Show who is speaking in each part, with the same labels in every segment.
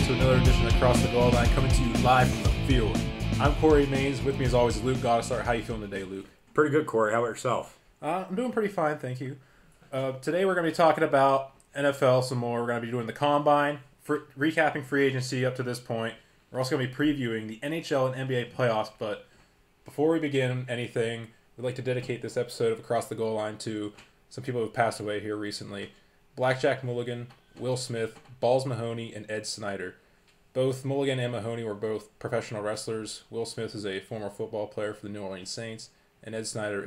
Speaker 1: to another edition of Across the Goal Line, coming to you live from the field. I'm Corey Maines. With me, as always, is Luke Goddessart. How you feeling today, Luke?
Speaker 2: Pretty good, Corey. How about yourself?
Speaker 1: I'm doing pretty fine, thank you. Today we're going to be talking about NFL some more. We're going to be doing the Combine, recapping free agency up to this point. We're also going to be previewing the NHL and NBA playoffs, but before we begin anything, we'd like to dedicate this episode of Across the Goal Line to some people who have passed away here recently. Blackjack Mulligan, Will Smith, Balls Mahoney, and Ed Snyder. Both Mulligan and Mahoney were both professional wrestlers. Will Smith is a former football player for the New Orleans Saints, and Ed Snyder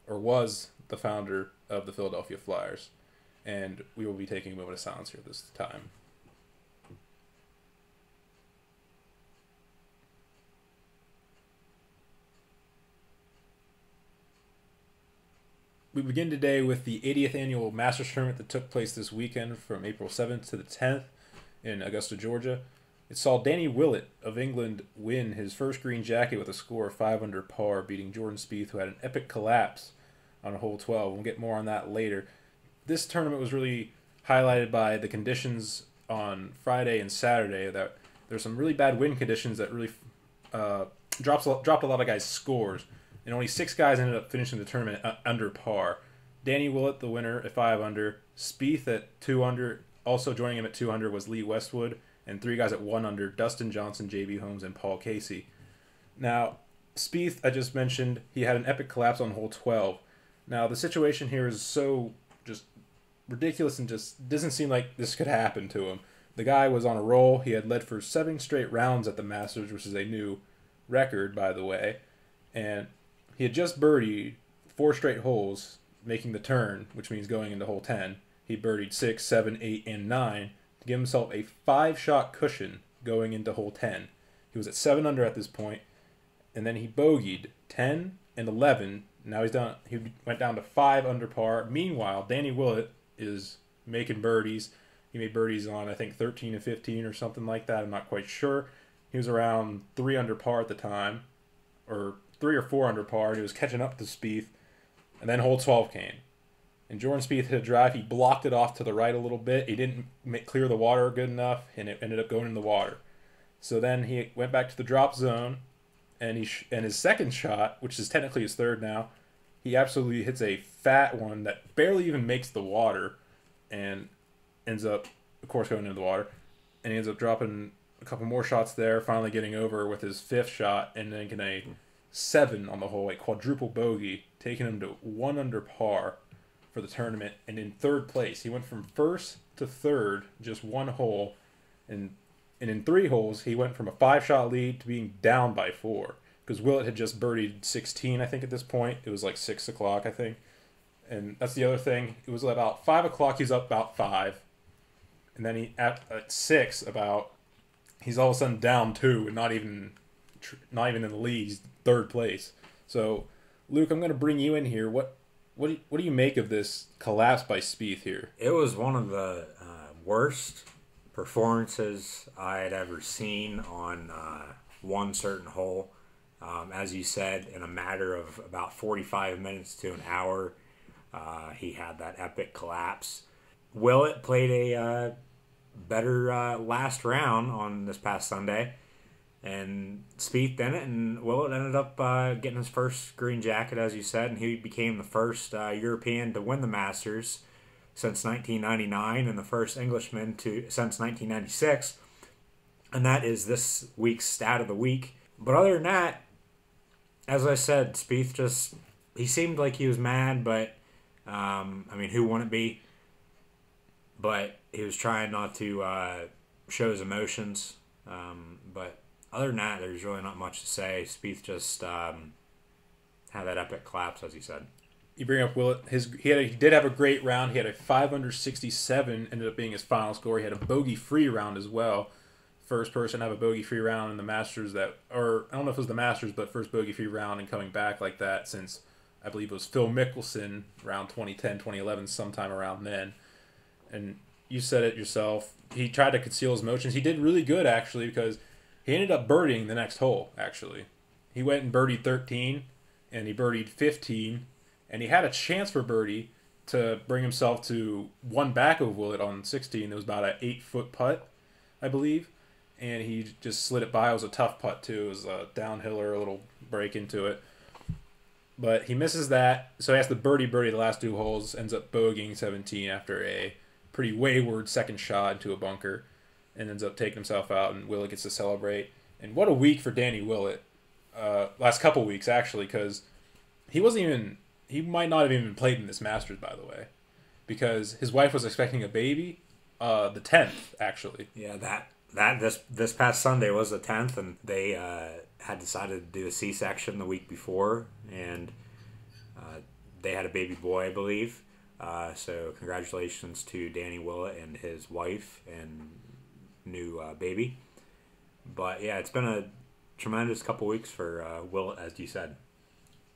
Speaker 1: was the founder of the Philadelphia Flyers. And we will be taking a moment of silence here this time. We begin today with the 80th annual Masters tournament that took place this weekend from April 7th to the 10th in Augusta, Georgia. It saw Danny Willett of England win his first green jacket with a score of 5 under par, beating Jordan Spieth, who had an epic collapse on hole 12. We'll get more on that later. This tournament was really highlighted by the conditions on Friday and Saturday. That there's some really bad wind conditions that really dropped a lot of guys' scores. And only 6 guys ended up finishing the tournament under par. Danny Willett, the winner, at 5 under. Spieth at 2 under. Also joining him at 2 under was Lee Westwood. And 3 guys at 1 under, Dustin Johnson, J.B. Holmes, and Paul Casey. Now, Spieth, I just mentioned, he had an epic collapse on hole 12. Now, the situation here is so just ridiculous and just doesn't seem like this could happen to him. The guy was on a roll. He had led for 7 straight rounds at the Masters, which is a new record, by the way. And he had just birdied 4 straight holes, making the turn, which means going into hole 10. He birdied 6, 7, 8, and 9 to give himself a 5-shot cushion going into hole 10. He was at 7 under at this point, and then he bogeyed 10 and 11. Now he went down to 5 under par. Meanwhile, Danny Willett is making birdies. He made birdies on, I think, 13 and 15 or something like that. I'm not quite sure. He was around 3 under par at the time, or 3 or 4 under par. He was catching up to Spieth, and then hole 12 came. And Jordan Spieth hit a drive. He blocked it off to the right a little bit. He didn't clear the water good enough, and it ended up going in the water. So then he went back to the drop zone, and his second shot, which is technically his third now, he absolutely hits a fat one that barely even makes the water, and ends up, of course, going into the water. And he ends up dropping a couple more shots there, finally getting over with his 5th shot, and then getting a 7 on the hole, a quadruple bogey, taking him to 1 under par for the tournament, and in 3rd place. He went from 1st to 3rd, just 1 hole, and in 3 holes, he went from a 5-shot lead to being down by 4, because Willett had just birdied 16, I think, at this point. It was like 6 o'clock, I think, and that's the other thing. It was about 5 o'clock, he's up about 5, and then at 6, he's all of a sudden down 2, and not even in the lead. He's 3rd place. So, Luke, I'm going to bring you in here. What do you make of this collapse by Spieth here?
Speaker 2: It was one of the worst performances I had ever seen on one certain hole. As you said, in a matter of about 45 minutes to an hour, he had that epic collapse. Willett played a better last round on this past Sunday, and Spieth didn't, and Willett ended up getting his first green jacket, as you said, and he became the first European to win the Masters since 1999 and the first Englishman since 1996, and that is this week's stat of the week. But other than that, as I said, Spieth he seemed like he was mad, but who wouldn't be? But he was trying not to show his emotions, but other than that, there's really not much to say. Spieth just had that epic collapse, as he said.
Speaker 1: You bring up Willett. He did have a great round. He had a 5 under 67, ended up being his final score. He had a bogey-free round as well. First person to have a bogey-free round in the Masters I don't know if it was the Masters, but first bogey-free round and coming back like that since, I believe it was Phil Mickelson around 2010, 2011, sometime around then. And you said it yourself. He tried to conceal his emotions. He did really good, actually, because he ended up birdieing the next hole, actually. He went and birdied 13, and he birdied 15, and he had a chance for birdie to bring himself to one back of Willett on 16. It was about an 8-foot putt, I believe. and he just slid it by. It was a tough putt, too. It was a downhiller, a little break into it. But he misses that, so he has to birdie the last 2 holes, ends up bogeying 17 after a pretty wayward second shot into a bunker, and ends up taking himself out, and Willett gets to celebrate. And what a week for Danny Willett. Last couple weeks, actually, because he might not have even played in this Masters, by the way, because his wife was expecting a baby, the 10th, actually.
Speaker 2: Yeah, this past Sunday was the 10th, and they had decided to do a C-section the week before, and they had a baby boy, I believe. So congratulations to Danny Willett and his wife and new baby. But yeah, it's been a tremendous couple weeks for Willett, as you said.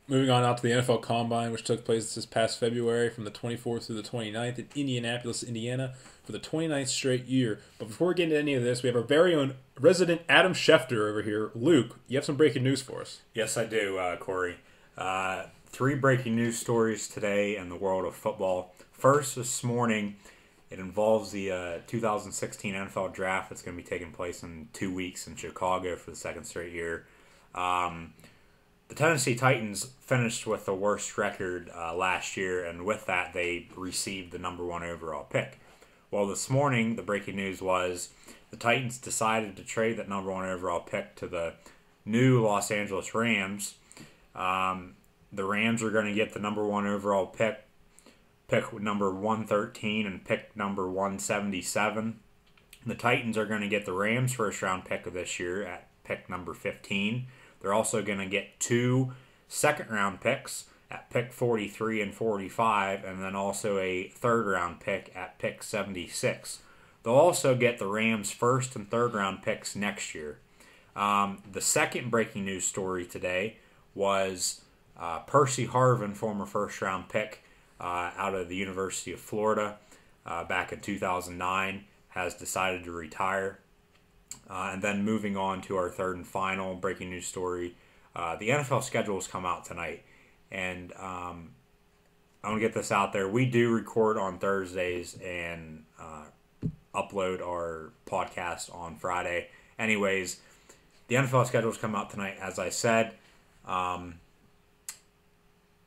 Speaker 1: Moving on out to the NFL Combine, which took place this past February from the 24th through the 29th in Indianapolis, Indiana, for the 29th straight year. But before we get into any of this, we have our very own resident Adam Schefter over here. Luke, you have some breaking news for us.
Speaker 2: Yes, I do, Corey. 3 breaking news stories today in the world of football. First, this morning, it involves the 2016 NFL Draft that's going to be taking place in 2 weeks in Chicago for the 2nd straight year. The Tennessee Titans finished with the worst record last year, and with that, they received the number 1 overall pick. Well, this morning, the breaking news was the Titans decided to trade that number 1 overall pick to the new Los Angeles Rams. The Rams are going to get the number 1 overall pick number 113 and pick number 177. The Titans are going to get the Rams' first-round pick of this year at pick number 15. They're also going to get 2 second-round picks at pick 43 and 45, and then also a third-round pick at pick 76. They'll also get the Rams' first and third-round picks next year. The second breaking news story today was Percy Harvin, former first-round pick out of the University of Florida back in 2009, has decided to retire. And then moving on to our third and final breaking news story, the NFL schedule has come out tonight. And I want to get this out there. We do record on Thursdays and upload our podcast on Friday. Anyways, the NFL schedule has come out tonight, as I said.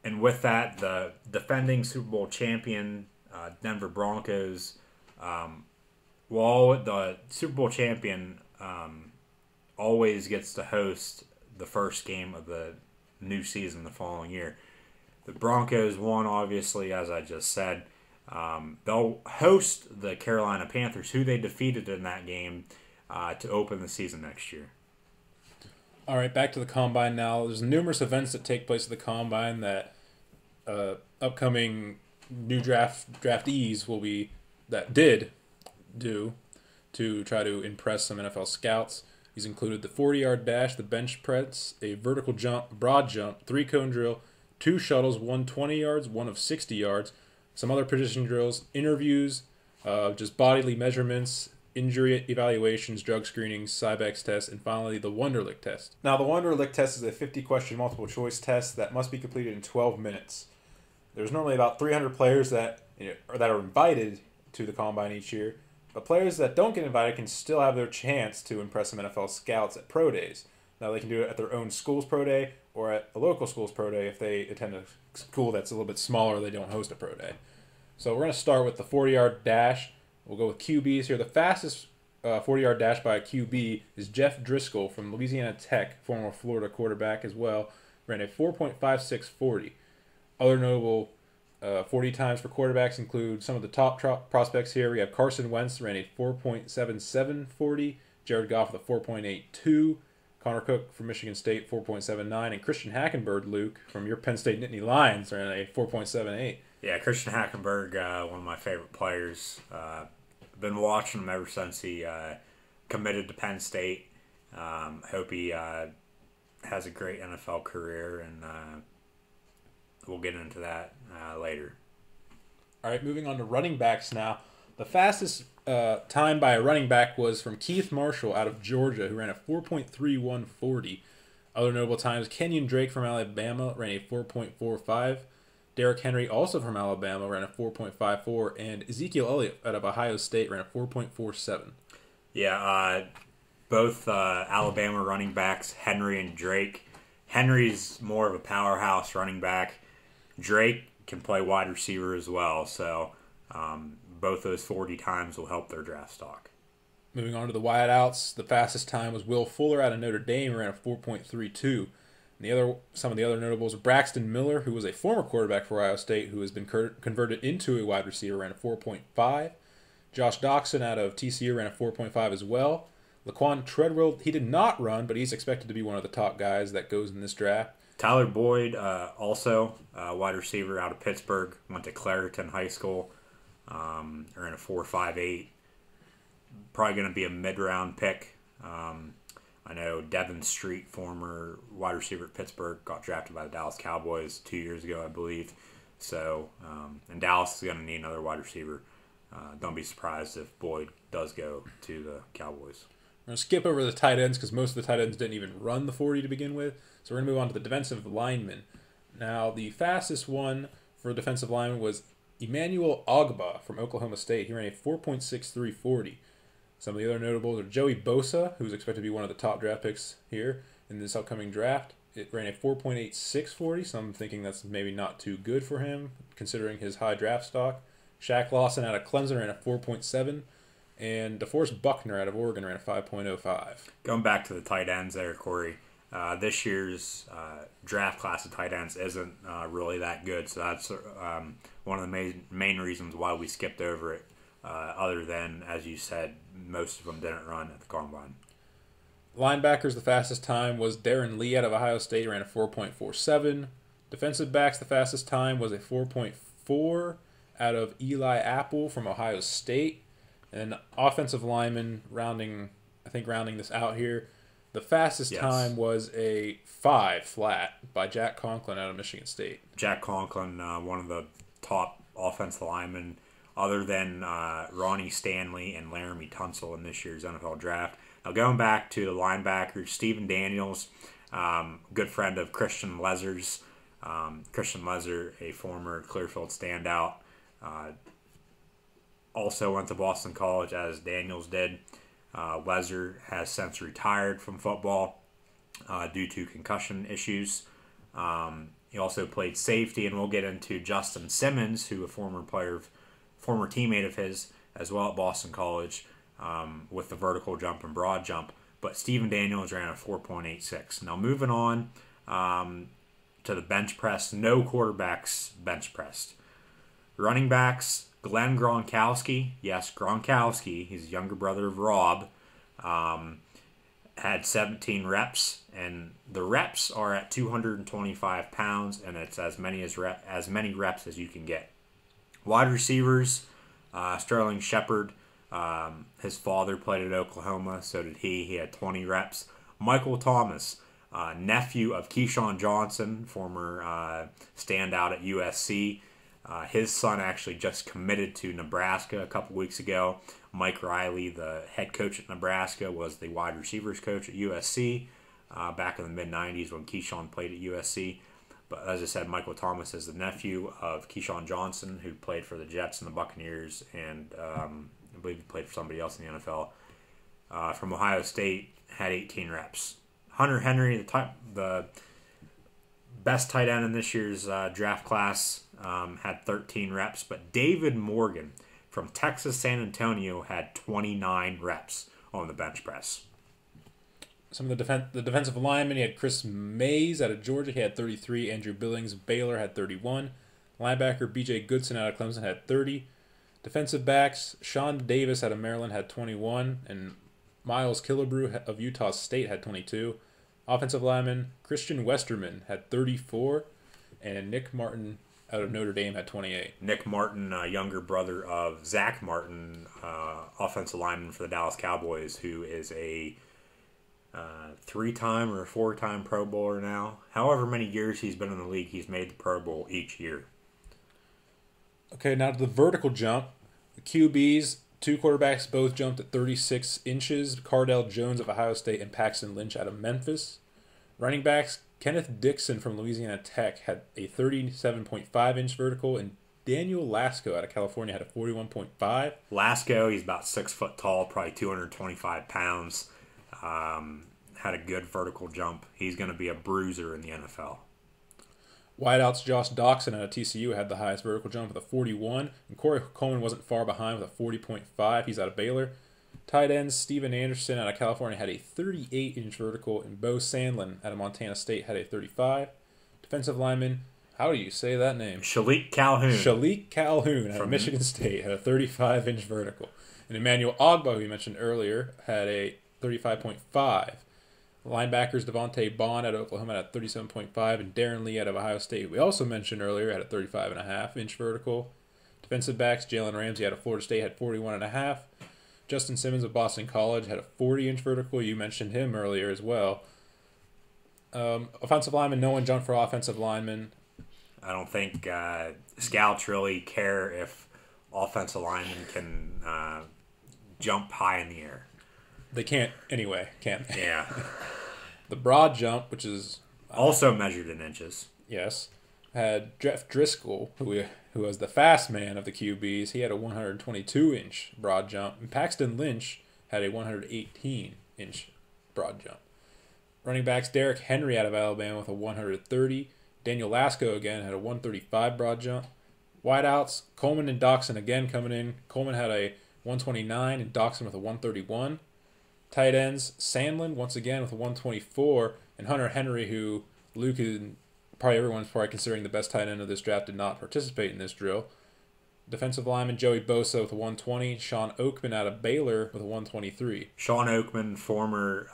Speaker 2: And with that, the defending Super Bowl champion, Denver Broncos, the Super Bowl champion always gets to host the first game of the new season the following year. The Broncos won, obviously, as I just said. They'll host the Carolina Panthers, who they defeated in that game, to open the season next year.
Speaker 1: All right, back to the Combine now. There's numerous events that take place at the Combine that upcoming new draftees did do to try to impress some NFL scouts. These included the 40-yard dash, the bench press, a vertical jump, broad jump, 3-cone drill, 2 shuttles, 1 20 yards, 1 of 60 yards, some other position drills, interviews, just bodily measurements, injury evaluations, drug screenings, Cybex tests, and finally the Wonderlic test. Now, the Wonderlic test is a 50-question multiple-choice test that must be completed in 12 minutes. There's normally about 300 players that are invited to the Combine each year, but players that don't get invited can still have their chance to impress some NFL scouts at pro days. Now, they can do it at their own school's pro day or at a local school's pro day if they attend a school that's a little bit smaller, they don't host a pro day. So we're going to start with the 40-yard dash. We'll go with QBs here. The fastest 40-yard dash by a QB is Jeff Driscoll from Louisiana Tech, former Florida quarterback as well, ran a 4.5640. Other notable 40 times for quarterbacks include some of the top prospects here. We have Carson Wentz, ran a 4.7740. Jared Goff with a 4.82. Connor Cook from Michigan State, 4.79. And Christian Hackenberg, Luke, from your Penn State Nittany Lions, ran a 4.78.
Speaker 2: Yeah, Christian Hackenberg, one of my favorite players. Been watching him ever since he committed to Penn State. Hope he has a great NFL career, and we'll get into that later.
Speaker 1: All right, moving on to running backs now. The fastest time by a running back was from Keith Marshall out of Georgia, who ran a 4.3140. Other notable times, Kenyon Drake from Alabama ran a 4.45. Derrick Henry, also from Alabama, ran a 4.54. And Ezekiel Elliott out of Ohio State ran a 4.47.
Speaker 2: Yeah, both Alabama running backs, Henry and Drake. Henry's more of a powerhouse running back. Drake can play wide receiver as well. So both those 40 times will help their draft stock.
Speaker 1: Moving on to the wideouts, the fastest time was Will Fuller out of Notre Dame, ran a 4.32. Some of the other notables are Braxton Miller, who was a former quarterback for Ohio State, who has been converted into a wide receiver, ran a 4.5. Josh Doxson out of TCU ran a 4.5 as well. Laquan Treadwell, he did not run, but he's expected to be one of the top guys that goes in this draft.
Speaker 2: Tyler Boyd, also a wide receiver out of Pittsburgh, went to Clareton High School, ran a 4.58. Probably going to be a mid-round pick. I know Devin Street, former wide receiver at Pittsburgh, got drafted by the Dallas Cowboys 2 years ago, I believe. So, and Dallas is going to need another wide receiver. Don't be surprised if Boyd does go to the Cowboys.
Speaker 1: We're going to skip over the tight ends because most of the tight ends didn't even run the 40 to begin with. So we're going to move on to the defensive linemen. Now, the fastest one for defensive lineman was Emmanuel Ogba from Oklahoma State. He ran a 4.63 40. Some of the other notables are Joey Bosa, who's expected to be one of the top draft picks here in this upcoming draft. It ran a 4.86 40, so I'm thinking that's maybe not too good for him, considering his high draft stock. Shaq Lawson out of Clemson ran a 4.7, and DeForest Buckner out of Oregon ran a 5.05.
Speaker 2: Going back to the tight ends there, Corey, this year's draft class of tight ends isn't really that good, so that's one of the main reasons why we skipped over it. Other than, as you said, most of them didn't run at the combine.
Speaker 1: Linebackers, the fastest time was Darren Lee out of Ohio State, ran a 4.47. Defensive backs, the fastest time was a 4.4 out of Eli Apple from Ohio State. And offensive lineman, rounding this out here, the fastest time was a 5 flat by Jack Conklin out of Michigan State.
Speaker 2: Jack Conklin, one of the top offensive linemen, other than Ronnie Stanley and Laramie Tunsil in this year's NFL draft. Now, going back to the linebackers, Stephen Daniels, good friend of Christian Lezer's. Christian Lezer, a former Clearfield standout, also went to Boston College as Daniels did. Lezer has since retired from football due to concussion issues. He also played safety, and we'll get into Justin Simmons, who a former teammate of his as well at Boston College, with the vertical jump and broad jump. But Stephen Daniels ran a 4.86. Now moving on to the bench press, no quarterbacks bench pressed. Running backs, Glenn Gronkowski, yes, Gronkowski, he's the younger brother of Rob, had 17 reps, and the reps are at 225 pounds, and it's as many reps as you can get. Wide receivers, Sterling Shepard, his father played at Oklahoma, so did he. He had 20 reps. Michael Thomas, nephew of Keyshawn Johnson, former standout at USC. His son actually just committed to Nebraska a couple weeks ago. Mike Riley, the head coach at Nebraska, was the wide receivers coach at USC back in the mid-'90s when Keyshawn played at USC. But as I said, Michael Thomas is the nephew of Keyshawn Johnson, who played for the Jets and the Buccaneers, and I believe he played for somebody else in the NFL. From Ohio State, had 18 reps. Hunter Henry, the best tight end in this year's draft class, had 13 reps. But David Morgan from Texas San Antonio had 29 reps on the bench press.
Speaker 1: Some of the defensive linemen, he had Chris Mays out of Georgia. He had 33. Andrew Billings of Baylor had 31. Linebacker B.J. Goodson out of Clemson had 30. Defensive backs, Sean Davis out of Maryland had 21. And Miles Killebrew of Utah State had 22. Offensive lineman, Christian Westerman had 34. And Nick Martin out of Notre Dame had 28.
Speaker 2: Nick Martin, younger brother of Zach Martin, offensive lineman for the Dallas Cowboys, who is a 3-time or 4-time Pro Bowler now. However many years he's been in the league, he's made the Pro Bowl each year.
Speaker 1: Okay, now to the vertical jump. The QBs, 2 quarterbacks both jumped at 36 inches. Cardell Jones of Ohio State and Paxton Lynch out of Memphis. Running backs, Kenneth Dixon from Louisiana Tech had a 37.5-inch vertical, and Daniel Lasco out of California had a 41.5.
Speaker 2: Lasco, he's about 6 foot tall, probably 225 pounds. Had a good vertical jump. He's going to be a bruiser in the NFL.
Speaker 1: Wideouts Josh Doxson out of TCU had the highest vertical jump with a 41, and Corey Coleman wasn't far behind with a 40.5. He's out of Baylor. Tight ends Steven Anderson out of California had a 38-inch vertical, and Bo Sandlin out of Montana State had a 35. Defensive lineman, how do you say that name?
Speaker 2: Shalik Calhoun.
Speaker 1: Shalik Calhoun out of Michigan State had a 35-inch vertical. And Emmanuel Ogba, who we mentioned earlier, had a 35.5. Linebackers Devontae Bond out of Oklahoma had a 37.5, and Darren Lee out of Ohio State, we also mentioned earlier, had a 35.5-inch vertical. Defensive backs Jalen Ramsey out of Florida State had 41.5. Justin Simmons of Boston College had a 40-inch vertical. You mentioned him earlier as well. Offensive lineman, no one jumped for offensive lineman.
Speaker 2: I don't think scouts really care if offensive linemen can jump high in the air.
Speaker 1: They can't anyway, can't they?
Speaker 2: Yeah.
Speaker 1: The broad jump, which is...
Speaker 2: also measured in inches.
Speaker 1: Yes. Had Jeff Driscoll, who was the fast man of the QBs. He had a 122-inch broad jump. And Paxton Lynch had a 118-inch broad jump. Running backs Derrick Henry out of Alabama with a 130. Daniel Lasco again had a 135 broad jump. Wideouts, Coleman and Doxson again coming in. Coleman had a 129 and Doxson with a 131. Tight ends, Sandlin once again with a 124, and Hunter Henry, who Luke and probably everyone's probably considering the best tight end of this draft, did not participate in this drill. Defensive lineman Joey Bosa with a 120, Sean Oakman out of Baylor with a 123.
Speaker 2: Sean Oakman, former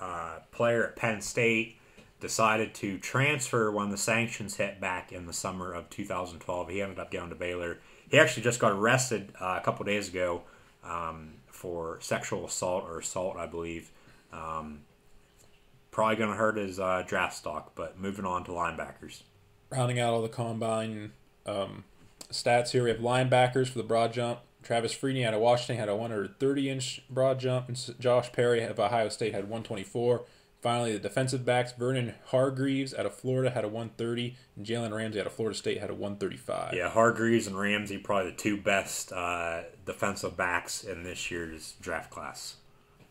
Speaker 2: player at Penn State, decided to transfer when the sanctions hit back in the summer of 2012. He ended up going to Baylor. He actually just got arrested a couple days ago for sexual assault or assault, I believe. Probably going to hurt his draft stock, but moving on to linebackers.
Speaker 1: Rounding out all the combine stats here, we have linebackers for the broad jump. Travis Freeney out of Washington had a 130-inch broad jump, and Josh Perry of Ohio State had 124. Finally, the defensive backs, Vernon Hargreaves out of Florida had a 130, and Jalen Ramsey out of Florida State had a 135.
Speaker 2: Yeah, Hargreaves and Ramsey probably the two best defensive backs in this year's draft class.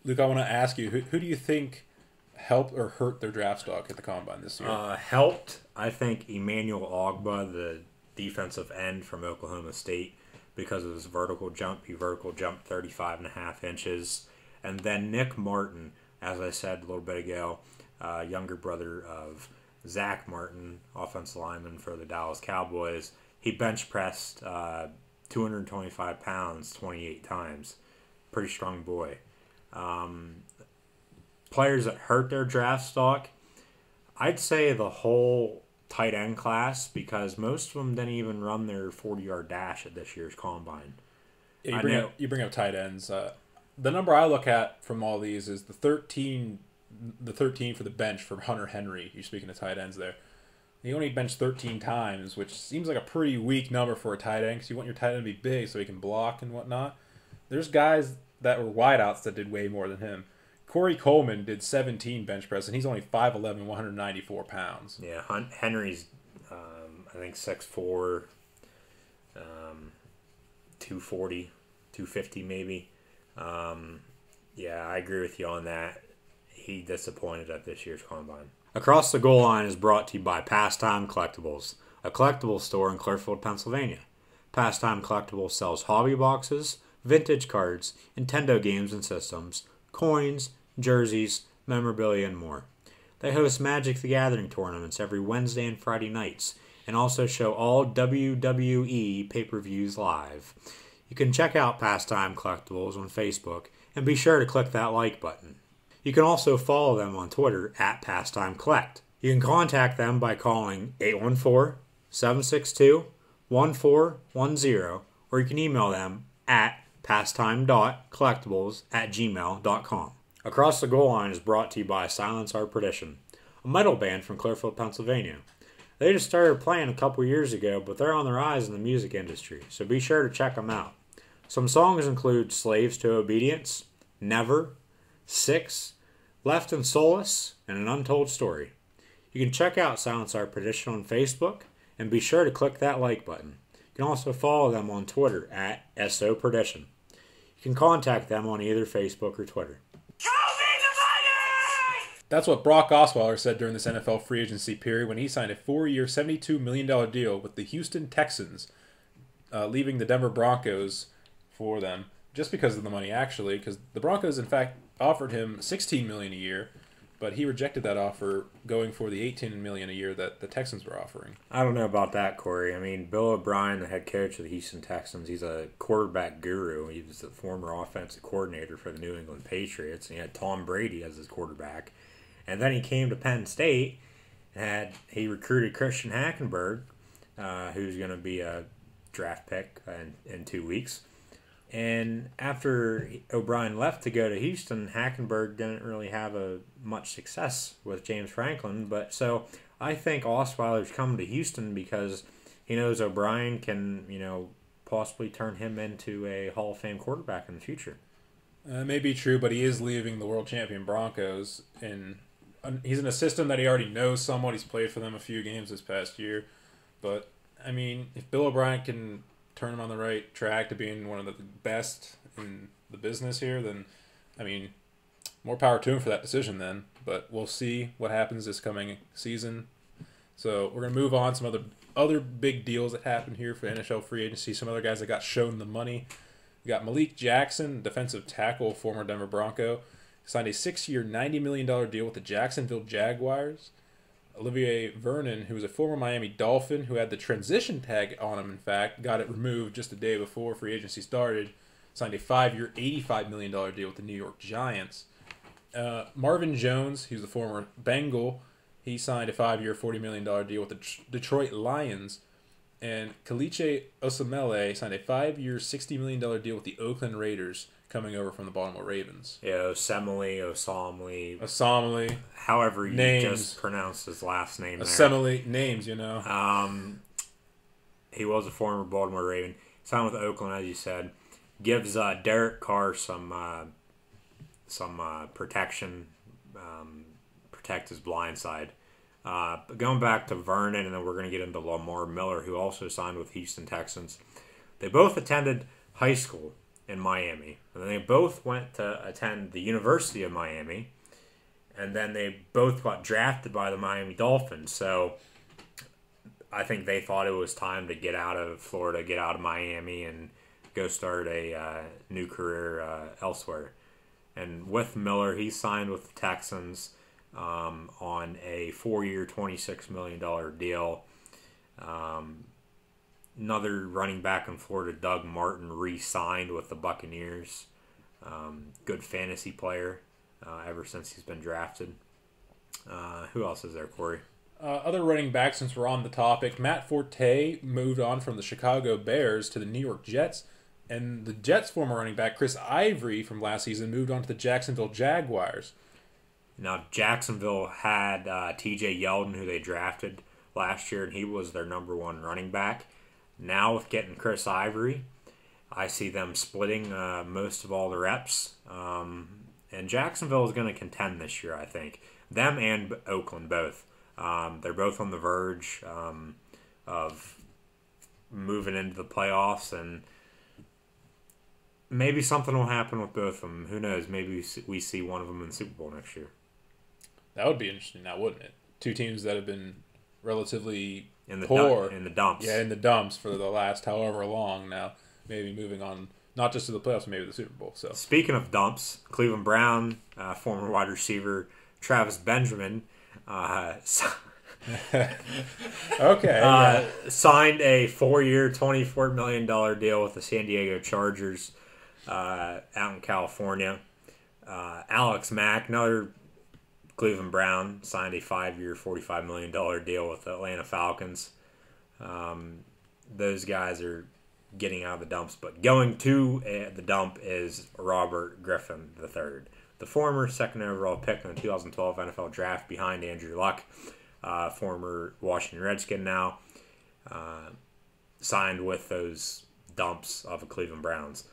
Speaker 1: Luke, I want to ask you, who do you think helped or hurt their draft stock at the Combine this year?
Speaker 2: Helped, I think, Emmanuel Ogba, the defensive end from Oklahoma State, because of his vertical jump. He vertical jumped 35.5 inches. And then Nick Martin, as I said a little bit ago, younger brother of Zach Martin, offensive lineman for the Dallas Cowboys. He bench pressed 225 pounds 28 times. Pretty strong boy. Players that hurt their draft stock, I'd say the whole tight end class, because most of them didn't even run their 40-yard dash at this year's Combine.
Speaker 1: Yeah, you bring up tight ends. The number I look at from all these is the 13 for the bench for Hunter Henry. You're speaking of tight ends there. He only benched 13 times, which seems like a pretty weak number for a tight end because you want your tight end to be big so he can block and whatnot. There's guys that were wideouts that did way more than him. Corey Coleman did 17 bench press, and he's only 5'11", 194 pounds.
Speaker 2: Yeah, Henry's, I think, 6'4", 240, 250 maybe. Yeah, I agree with you on that. He disappointed at this year's Combine. Across the Goal Line is brought to you by Pastime Collectibles, a collectibles store in Clearfield, Pennsylvania. Pastime Collectibles sells hobby boxes, vintage cards, Nintendo games and systems, coins, jerseys, memorabilia, and more. They host Magic the Gathering tournaments every Wednesday and Friday nights, and also show all WWE pay-per-views live. You can check out Pastime Collectibles on Facebook, and be sure to click that like button. You can also follow them on Twitter at Pastime Collect. You can contact them by calling 814-762-1410, or you can email them at pastime.collectibles@gmail.com. Across the Goal Line is brought to you by Silence Our Perdition, a metal band from Clearfield, Pennsylvania. They just started playing a couple years ago, but they're on the rise in the music industry, so be sure to check them out. Some songs include Slaves to Obedience, Never, Six, Left and Solace, and An Untold Story. You can check out Silence Our Perdition on Facebook, and be sure to click that like button. You can also follow them on Twitter at SOPerdition. You can contact them on either Facebook or Twitter.
Speaker 1: That's what Brock Osweiler said during this NFL free agency period when he signed a 4-year, $72 million deal with the Houston Texans, leaving the Denver Broncos for them just because of the money, actually, because the Broncos, in fact, offered him $16 million a year, but he rejected that offer, going for the $18 million a year that the Texans were offering.
Speaker 2: I don't know about that, Corey. I mean, Bill O'Brien, the head coach of the Houston Texans, he's a quarterback guru. He was the former offensive coordinator for the New England Patriots. And he had Tom Brady as his quarterback. And then he came to Penn State, and he recruited Christian Hackenberg, who's going to be a draft pick in 2 weeks. And after O'Brien left to go to Houston, Hackenberg didn't really have much success with James Franklin. But so I think Osweiler's coming to Houston because he knows O'Brien can, possibly turn him into a Hall of Fame quarterback in the future.
Speaker 1: May be true, but he is leaving the world champion Broncos, and he's in a system that he already knows somewhat. He's played for them a few games this past year. But, I mean, if Bill O'Brien can turn him on the right track to being one of the best in the business here, then, I mean, more power to him for that decision then. But we'll see what happens this coming season. So we're going to move on. Some other big deals that happened here for NHL free agency. Some other guys that got shown the money. We got Malik Jackson, defensive tackle, former Denver Bronco, signed a 6-year, $90 million deal with the Jacksonville Jaguars. Olivier Vernon, who was a former Miami Dolphin, who had the transition tag on him, in fact, got it removed just a day before free agency started, signed a 5-year, $85 million deal with the New York Giants. Marvin Jones, who's the former Bengal, he signed a 5-year, $40 million deal with the Detroit Lions. And Kaliche Osemele signed a 5-year, $60 million deal with the Oakland Raiders, coming over from the Baltimore Ravens.
Speaker 2: Yeah, Osemele, however you just pronounce his last name there.
Speaker 1: Osemele, names,
Speaker 2: He was a former Baltimore Raven. Signed with Oakland, as you said. Gives Derek Carr some protection, protect his blind side. But going back to Vernon, and then we're going to get into Lamar Miller, who also signed with Houston Texans. They both attended high school in Miami. And then they both went to attend the University of Miami. And then they both got drafted by the Miami Dolphins. So I think they thought it was time to get out of Florida, get out of Miami, and go start a new career elsewhere. And with Miller, he signed with the Texans on a 4-year, $26 million deal. Another running back in Florida, Doug Martin, re-signed with the Buccaneers. Good fantasy player ever since he's been drafted. Who else is there, Corey?
Speaker 1: Other running backs, since we're on the topic, Matt Forte moved on from the Chicago Bears to the New York Jets. And the Jets' former running back, Chris Ivory, from last season, moved on to the Jacksonville Jaguars.
Speaker 2: Now, Jacksonville had T.J. Yeldon, who they drafted last year, and he was their number one running back. Now, with getting Chris Ivory, I see them splitting most of all the reps. And Jacksonville is going to contend this year, I think. Them and Oakland both. They're both on the verge of moving into the playoffs, and maybe something will happen with both of them. Who knows? Maybe we see one of them in the Super Bowl next year.
Speaker 1: That would be interesting now, wouldn't it? Two teams that have been relatively
Speaker 2: in
Speaker 1: poor.
Speaker 2: In the dumps.
Speaker 1: Yeah, in the dumps for the last however long now. Maybe moving on, not just to the playoffs, maybe the Super Bowl. So
Speaker 2: speaking of dumps, Cleveland Brown, former wide receiver Travis Benjamin,
Speaker 1: okay,
Speaker 2: signed a 4-year, $24 million deal with the San Diego Chargers out in California. Alex Mack, another Cleveland Brown, signed a 5-year, $45 million deal with the Atlanta Falcons. Those guys are getting out of the dumps, but going to the dump is Robert Griffin III, the former second overall pick in the 2012 NFL Draft behind Andrew Luck, former Washington Redskin now, signed with those dumps of the Cleveland Browns.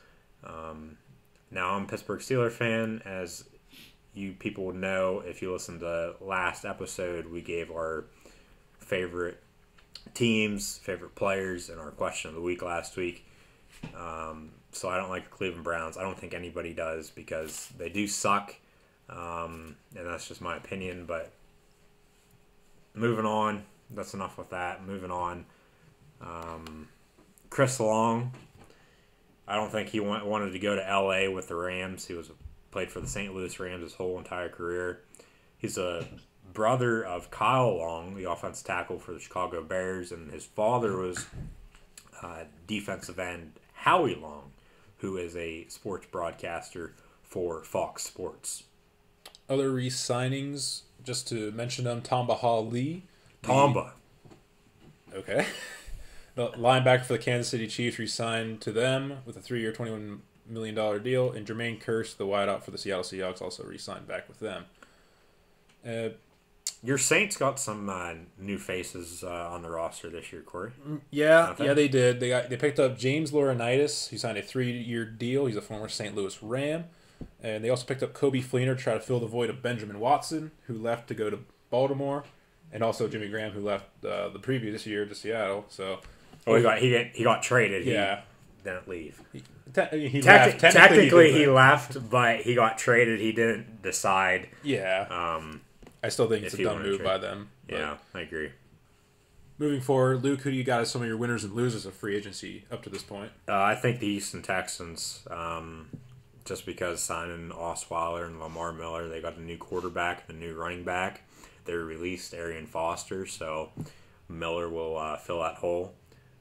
Speaker 2: Now, I'm a Pittsburgh Steelers fan. As you people would know, if you listened to the last episode, we gave our favorite teams, favorite players, and our question of the week last week. So I don't like the Cleveland Browns. I don't think anybody does because they do suck. And that's just my opinion. But moving on, that's enough with that. Moving on, Chris Long. I don't think he wanted to go to L.A. with the Rams. He played for the St. Louis Rams his whole entire career. He's a brother of Kyle Long, the offensive tackle for the Chicago Bears, and his father was defensive end Howie Long, who is a sports broadcaster for Fox Sports.
Speaker 1: Other re-signings, just to mention them, Tamba Hali.
Speaker 2: Tamba.
Speaker 1: Okay. The linebacker for the Kansas City Chiefs re-signed to them with a 3-year, $21 million deal, and Jermaine Kearse, the wideout for the Seattle Seahawks, also re-signed back with them.
Speaker 2: Your Saints got some new faces on the roster this year, Corey.
Speaker 1: Yeah, they did. They picked up James Laurinaitis, who signed a 3-year deal. He's a former St. Louis Ram. And they also picked up Kobe Fleener to try to fill the void of Benjamin Watson, who left to go to Baltimore, and also Jimmy Graham, who left the previous year to Seattle. So,
Speaker 2: he got traded.
Speaker 1: Yeah,
Speaker 2: he didn't leave.
Speaker 1: Technically,
Speaker 2: he left, but he got traded. He didn't decide.
Speaker 1: Yeah. I still think it's a dumb move by them.
Speaker 2: Yeah, I agree.
Speaker 1: Moving forward, Luke, who do you got as some of your winners and losers of free agency up to this point?
Speaker 2: I think the Houston Texans, just because signing Osweiler and Lamar Miller, they got a new quarterback and a new running back. They released Arian Foster, so Miller will fill that hole.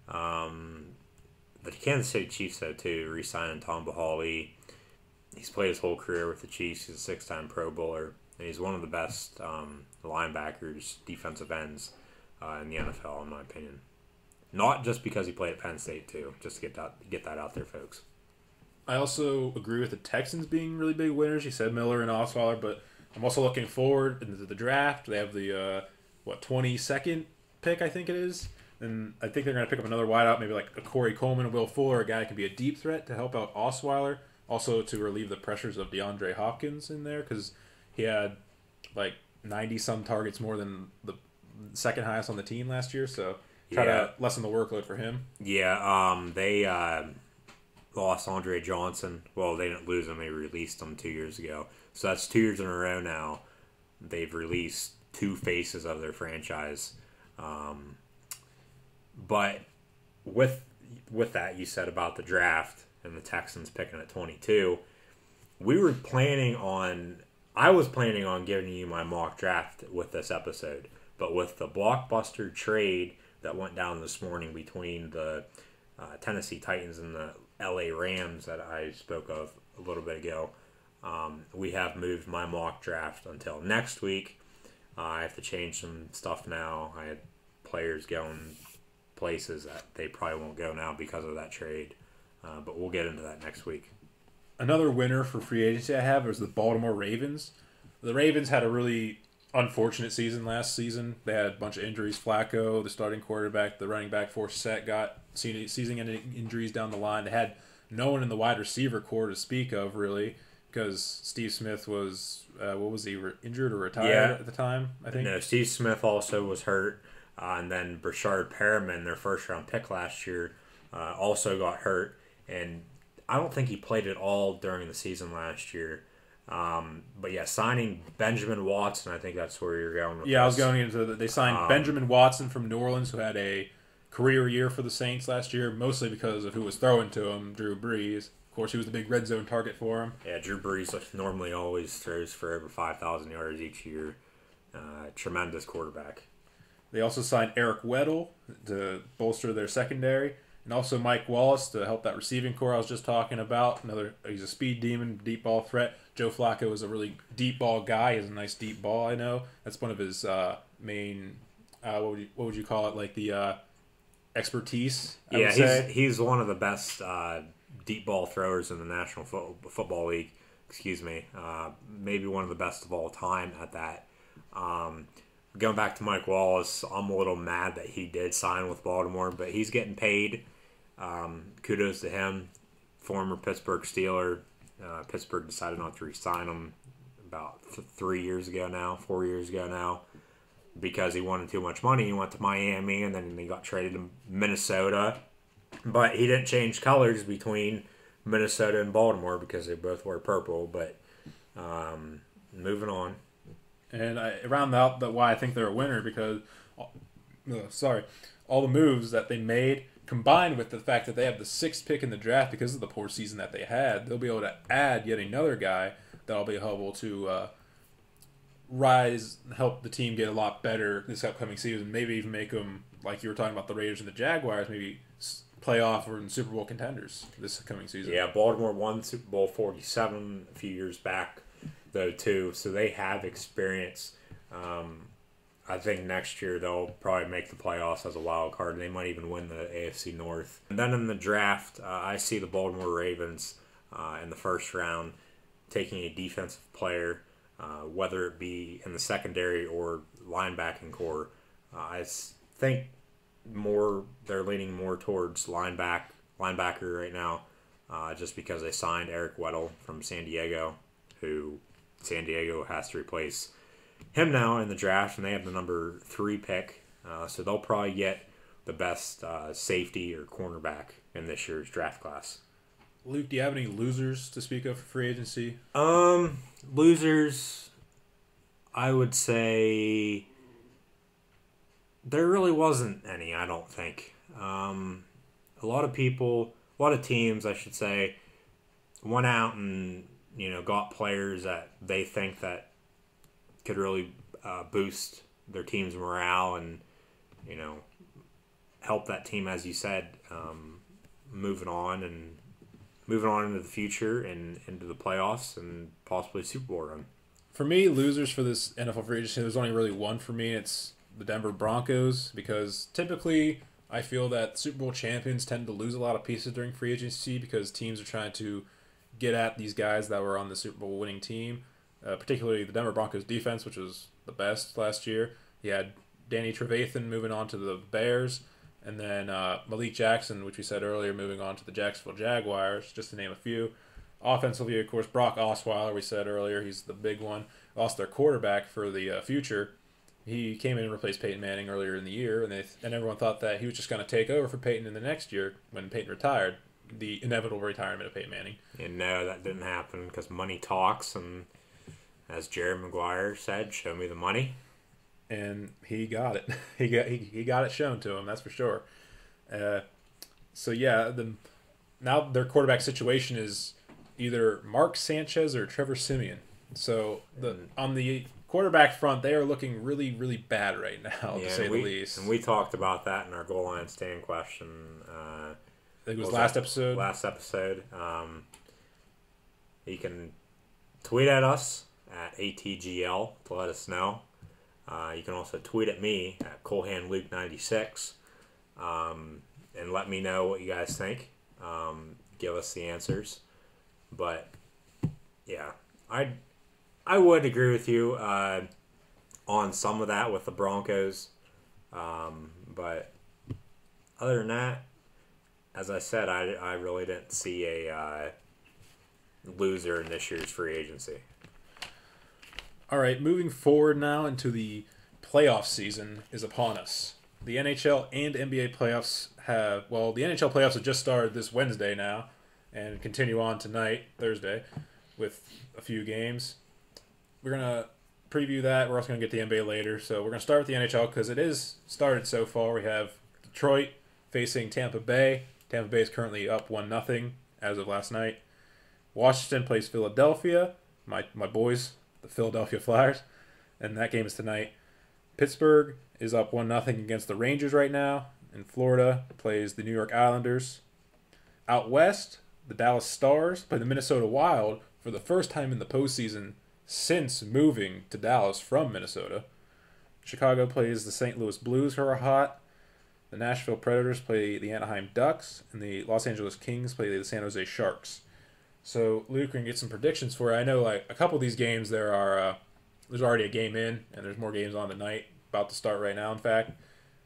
Speaker 2: The Kansas City Chiefs, though, too, re-signing Tamba Hali. He's played his whole career with the Chiefs. He's a 6-time Pro Bowler. And he's one of the best linebackers, defensive ends in the NFL, in my opinion. Not just because he played at Penn State, too. Just to get that out there, folks.
Speaker 1: I also agree with the Texans being really big winners. You said Miller and Osweiler, but I'm also looking forward into the draft. They have the 22nd pick, I think it is. And I think they're going to pick up another wideout, maybe like a Corey Coleman, a Will Fuller, a guy that can be a deep threat to help out Osweiler. Also to relieve the pressures of DeAndre Hopkins in there, because he had like 90-some targets more than the second highest on the team last year, so try to lessen the workload for him.
Speaker 2: Yeah, they lost Andre Johnson. Well, they didn't lose him. They released him 2 years ago. So that's 2 years in a row now. They've released 2 faces of their franchise. But with that, you said about the draft and the Texans picking at 22, I was planning on giving you my mock draft with this episode, but with the blockbuster trade that went down this morning between the Tennessee Titans and the LA Rams that I spoke of a little bit ago, we have moved my mock draft until next week. I have to change some stuff now. I had players going places that they probably won't go now because of that trade, but we'll get into that next week.
Speaker 1: Another winner for free agency I have is the Baltimore Ravens. The Ravens had a really unfortunate season last season. They had a bunch of injuries. Flacco, the starting quarterback, the running back Forsett got season-ending injuries down the line. They had no one in the wide receiver core to speak of, really, because Steve Smith was, injured or retired at the time, I think?
Speaker 2: No, Steve Smith also was hurt. And then Brashard Perriman, their first-round pick last year, also got hurt. And I don't think he played at all during the season last year. But yeah, signing Benjamin Watson, I think that's where you're going with this.
Speaker 1: I was going into that. They signed Benjamin Watson from New Orleans, who had a career year for the Saints last year, mostly because of who was throwing to him, Drew Brees. Of course, he was the big red zone target for him.
Speaker 2: Yeah, Drew Brees normally always throws for over 5,000 yards each year. Tremendous quarterback.
Speaker 1: They also signed Eric Weddle to bolster their secondary, and also Mike Wallace to help that receiving core I was just talking about. He's a speed demon, deep ball threat. Joe Flacco is a really deep ball guy. He has a nice deep ball, I know. That's one of his main, what would you call it, like the expertise, I would say.
Speaker 2: He's one of the best deep ball throwers in the National Football League. Maybe one of the best of all time at that. Going back to Mike Wallace, I'm a little mad that he did sign with Baltimore, but he's getting paid. Kudos to him. Former Pittsburgh Steeler. Pittsburgh decided not to re-sign him about 4 years ago now, because he wanted too much money. He went to Miami, and then he got traded to Minnesota. But he didn't change colors between Minnesota and Baltimore because they both wear purple. But moving on.
Speaker 1: And I round out why I think they're a winner because, all the moves that they made combined with the fact that they have the 6th pick in the draft because of the poor season that they had, they'll be able to add yet another guy that'll be able to help the team get a lot better this upcoming season. Maybe even make them, like you were talking about the Raiders and the Jaguars, maybe playoff or Super Bowl contenders this coming season.
Speaker 2: Yeah, Baltimore won Super Bowl 47 a few years back, though, too. So they have experience. I think next year they'll probably make the playoffs as a wild card. They might even win the AFC North. And then in the draft, I see the Baltimore Ravens in the first round taking a defensive player, whether it be in the secondary or linebacking core. I think they're leaning more towards linebacker right now, just because they signed Eric Weddle from San Diego, who San Diego has to replace him now in the draft, and they have the number 3 pick, so they'll probably get the best safety or cornerback in this year's draft class.
Speaker 1: Luke, do you have any losers to speak of for free agency?
Speaker 2: Losers, I would say there really wasn't any, I don't think. A lot of teams, I should say, went out and, got players that they think that could really boost their team's morale and, help that team, as you said, moving on into the future and into the playoffs and possibly Super Bowl run.
Speaker 1: For me, losers for this NFL free agency, there's only really one for me. It's the Denver Broncos, because typically I feel that Super Bowl champions tend to lose a lot of pieces during free agency because teams are trying to get at these guys that were on the Super Bowl winning team. Particularly the Denver Broncos defense, which was the best last year. You had Danny Trevathan moving on to the Bears, and then Malik Jackson, which we said earlier, moving on to the Jacksonville Jaguars, just to name a few. Offensively, of course, Brock Osweiler, we said earlier, he's the big one. Lost their quarterback for the future. He came in and replaced Peyton Manning earlier in the year, and everyone thought that he was just going to take over for Peyton in the next year when Peyton retired, the inevitable retirement of Peyton Manning.
Speaker 2: And no, that didn't happen because money talks, and as Jerry Maguire said, show me the money.
Speaker 1: And he got it. he got it shown to him, that's for sure. Now their quarterback situation is either Mark Sanchez or Trevor Siemian. So on the quarterback front, they are looking really, really bad right now, to say the least.
Speaker 2: And we talked about that in our goal line stand question.
Speaker 1: I think it was last episode.
Speaker 2: Last episode. You can tweet at us at ATGL to let us know. You can also tweet at me at ColehandLuke96 and let me know what you guys think. Give us the answers. But, yeah, I would agree with you on some of that with the Broncos. But other than that, as I said, I really didn't see a loser in this year's free agency.
Speaker 1: All right, moving forward now into the playoff season is upon us. The NHL and NBA playoffs the NHL playoffs have just started this Wednesday now and continue on tonight, Thursday, with a few games. We're going to preview that. We're also going to get the NBA later. So we're going to start with the NHL because it is started so far. We have Detroit facing Tampa Bay. Tampa Bay is currently up 1-0 as of last night. Washington plays Philadelphia, my boys, the Philadelphia Flyers, and that game is tonight. Pittsburgh is up 1-0 against the Rangers right now, and Florida plays the New York Islanders. Out west, the Dallas Stars play the Minnesota Wild for the first time in the postseason since moving to Dallas from Minnesota. Chicago plays the St. Louis Blues, who are hot. The Nashville Predators play the Anaheim Ducks, and the Los Angeles Kings play the San Jose Sharks. So, Luke, we can get some predictions for you. I know, a couple of these games, there's already a game in, and there's more games on tonight, about to start right now, in fact.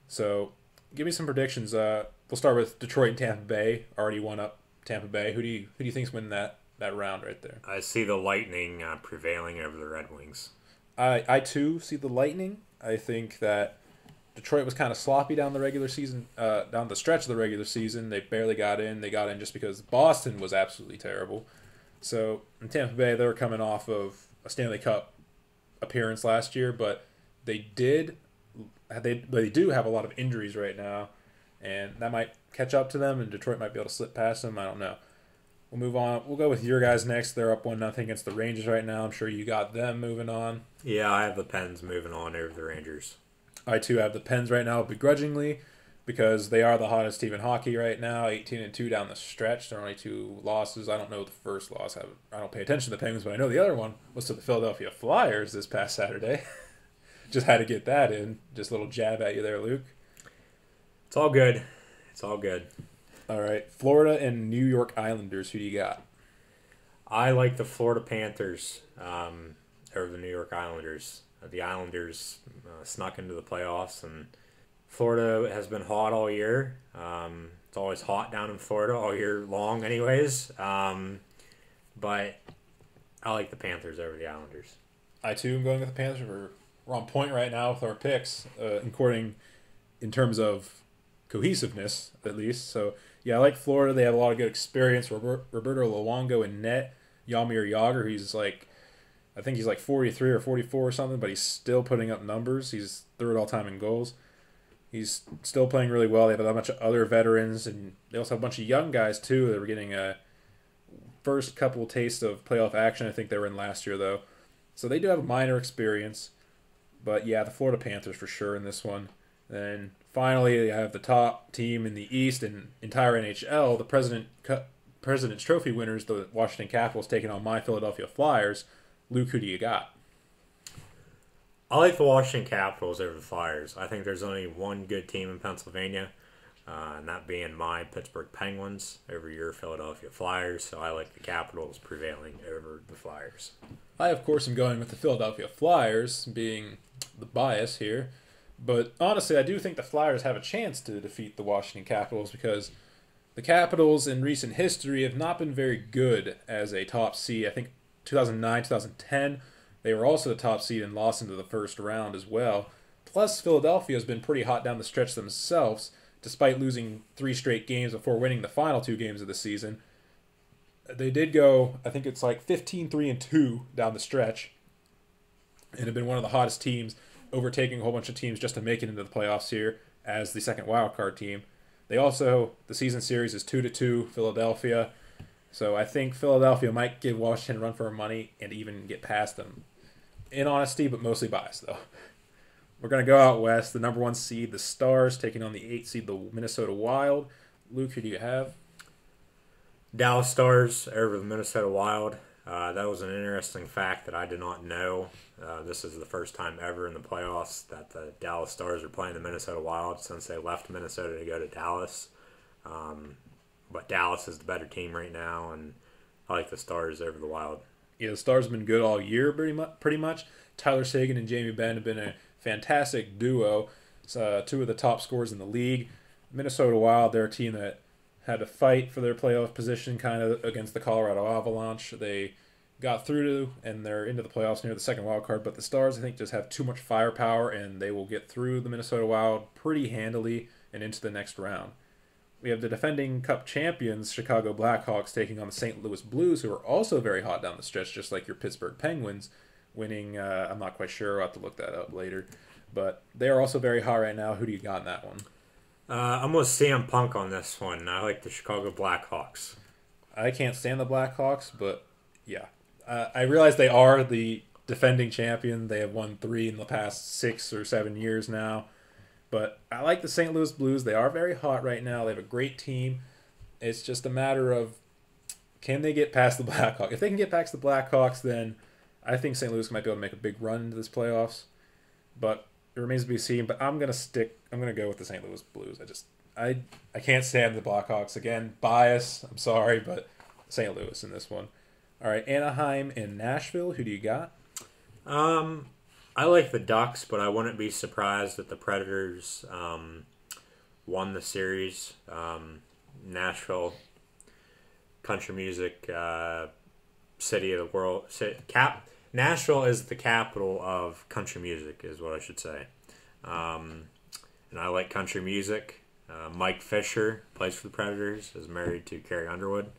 Speaker 1: So, give me some predictions. We'll start with Detroit and Tampa Bay. Already one up Tampa Bay. Who do you think's winning that round right there?
Speaker 2: I see the Lightning prevailing over the Red Wings.
Speaker 1: I too see the Lightning. I think that Detroit was kind of sloppy down the regular season, down the stretch of the regular season. They barely got in. They got in just because Boston was absolutely terrible. So in Tampa Bay, they were coming off of a Stanley Cup appearance last year, but they do have a lot of injuries right now, and that might catch up to them, and Detroit might be able to slip past them. I don't know. We'll move on. We'll go with your guys next. They're up 1-0 against the Rangers right now. I'm sure you got them moving on.
Speaker 2: Yeah, I have the Pens moving on over the Rangers.
Speaker 1: I too have the Pens right now, begrudgingly, because they are the hottest team in hockey right now. 18-2 down the stretch. There are only 2 losses. I don't know the first loss. I don't pay attention to the Penguins, but I know the other one was to the Philadelphia Flyers this past Saturday. Just had to get that in. Just a little jab at you there, Luke.
Speaker 2: It's all good. It's all good.
Speaker 1: All right. Florida and New York Islanders. Who do you got?
Speaker 2: I like the Florida Panthers over the New York Islanders. The Islanders snuck into the playoffs, and Florida has been hot all year. It's always hot down in Florida all year long anyways. But I like the Panthers over the Islanders.
Speaker 1: I, too, am going with the Panthers. We're on point right now with our picks, according in terms of cohesiveness, at least. So, yeah, I like Florida. They have a lot of good experience. Roberto Luongo in net. Jaromir Jagr, I think he's like 43 or 44 or something, but he's still putting up numbers. He's third all-time in goals. He's still playing really well. They have a bunch of other veterans, and they also have a bunch of young guys, too, that were getting a first couple taste of playoff action. I think they were in last year, though. So they do have a minor experience. But, yeah, the Florida Panthers for sure in this one. Then, finally, they have the top team in the East and entire NHL, the President's Trophy winners, the Washington Capitals, taking on my Philadelphia Flyers. Luke, who do you got?
Speaker 2: I like the Washington Capitals over the Flyers. I think there's only one good team in Pennsylvania, and that being my Pittsburgh Penguins over your Philadelphia Flyers. So I like the Capitals prevailing over the Flyers.
Speaker 1: I, of course, am going with the Philadelphia Flyers, being the bias here. But honestly, I do think the Flyers have a chance to defeat the Washington Capitals because the Capitals in recent history have not been very good as a top seed. I think 2009, 2010, they were also the top seed and lost into the first round as well. Plus, Philadelphia has been pretty hot down the stretch themselves, despite losing 3 straight games before winning the final 2 games of the season. They did go, I think it's like 15-3-2 down the stretch, and have been one of the hottest teams, overtaking a whole bunch of teams just to make it into the playoffs here as the second wildcard team. They also, the season series is 2-2 Philadelphia. So I think Philadelphia might give Washington a run for their money and even get past them. In honesty, but mostly biased, though. We're going to go out west. The number 1 seed, the Stars, taking on the 8 seed, the Minnesota Wild. Luke, who do you have?
Speaker 2: Dallas Stars over the Minnesota Wild. That was an interesting fact that I did not know. This is the first time ever in the playoffs that the Dallas Stars are playing the Minnesota Wild since they left Minnesota to go to Dallas. But Dallas is the better team right now, and I like the Stars over the Wild.
Speaker 1: Yeah, the Stars have been good all year, pretty much. Tyler Seguin and Jamie Benn have been a fantastic duo. It's 2 of the top scorers in the league. Minnesota Wild, they're a team that had to fight for their playoff position kind of against the Colorado Avalanche. They got through and they're into the playoffs near the second wild card. But the Stars, I think, just have too much firepower, and they will get through the Minnesota Wild pretty handily and into the next round. We have the defending Cup champions, Chicago Blackhawks, taking on the St. Louis Blues, who are also very hot down the stretch, just like your Pittsburgh Penguins, winning, I'm not quite sure, I'll have to look that up later. But they are also very hot right now. Who do you got in that one?
Speaker 2: I'm going to CM Punk on this one. I like the Chicago Blackhawks.
Speaker 1: I can't stand the Blackhawks, but yeah. I realize they are the defending champion. They have won 3 in the past 6 or 7 years now. But I like the St. Louis Blues. They are very hot right now. They have a great team. It's just a matter of, can they get past the Blackhawks? If they can get past the Blackhawks, then I think St. Louis might be able to make a big run into this playoffs. But it remains to be seen. But I'm gonna go with the St. Louis Blues. I can't stand the Blackhawks. Again, bias. I'm sorry, but St. Louis in this one. All right, Anaheim and Nashville. Who do you got?
Speaker 2: I like the Ducks, but I wouldn't be surprised if the Predators won the series. Nashville, country music, city of the world. Nashville is the capital of country music, is what I should say. And I like country music. Mike Fisher plays for the Predators, is married to Carrie Underwood.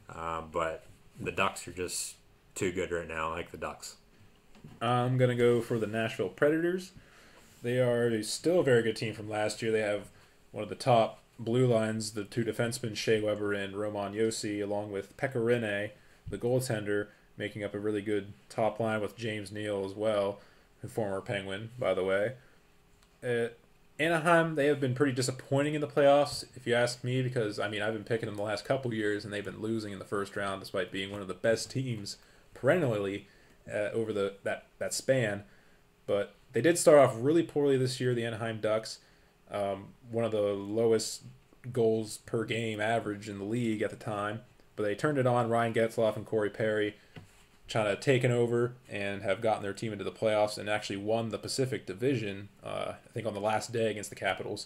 Speaker 2: But the Ducks are just too good right now. I like the Ducks.
Speaker 1: I'm going to go for the Nashville Predators. They are still a very good team from last year. They have one of the top blue lines, the two defensemen, Shea Weber and Roman Josi, along with Pekka Rinne, the goaltender, making up a really good top line with James Neal as well, a former Penguin, by the way. Anaheim, they have been pretty disappointing in the playoffs, if you ask me, because, I've been picking them the last couple years, and they've been losing in the first round despite being one of the best teams perennially over that span. But they did start off really poorly this year, the Anaheim Ducks. One of the lowest goals per game average in the league at the time. But they turned it on. Ryan Getzlaf and Corey Perry trying to take it over and have gotten their team into the playoffs and actually won the Pacific Division, I think on the last day against the Capitals.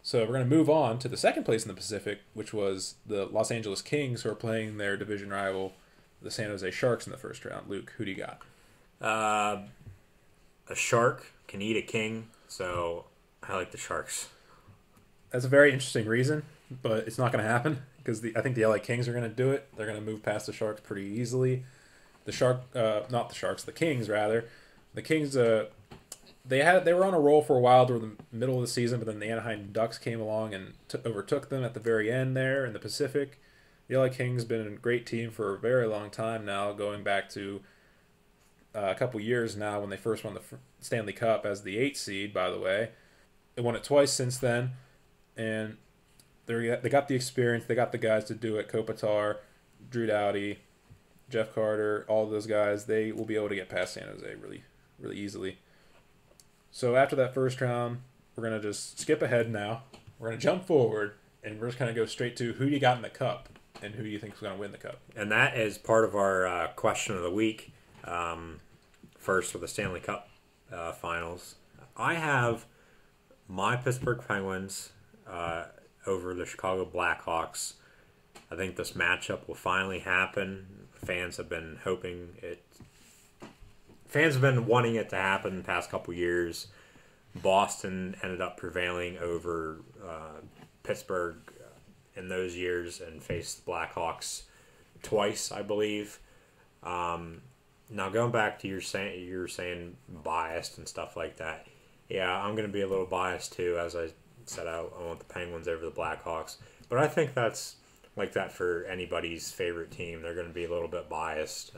Speaker 1: So we're going to move on to the second place in the Pacific, which was the Los Angeles Kings, who are playing their division rival, the San Jose Sharks, in the first round. Luke, who do you got?
Speaker 2: A shark can eat a king, so I like the Sharks.
Speaker 1: That's a very interesting reason, but it's not going to happen because I think the LA Kings are going to do it. They're going to move past the Sharks pretty easily. The Kings rather. The Kings, they were on a roll for a while toward the middle of the season, but then the Anaheim Ducks came along and overtook them at the very end there in the Pacific. The LA Kings have been a great team for a very long time now, going back to a couple years now when they first won the Stanley Cup as the 8th seed, by the way. They won it twice since then, and they got the experience. They got the guys to do it. Kopitar, Drew Doughty, Jeff Carter, all of those guys, they will be able to get past San Jose really, really easily. So after that first round, we're going to just skip ahead now. We're going to jump forward, and we're just going to go straight to who do you got in the Cup and who do you think is going to win the Cup.
Speaker 2: And that is part of our question of the week. First with the Stanley Cup finals. I have my Pittsburgh Penguins over the Chicago Blackhawks. I think this matchup will finally happen. Fans have been wanting it to happen the past couple years. Boston ended up prevailing over Pittsburgh in those years and faced the Blackhawks twice, I believe. Now going back to you're saying biased and stuff like that. Yeah, I'm going to be a little biased too. As I said, I want the Penguins over the Blackhawks, but I think that's like that for anybody's favorite team. They're going to be a little bit biased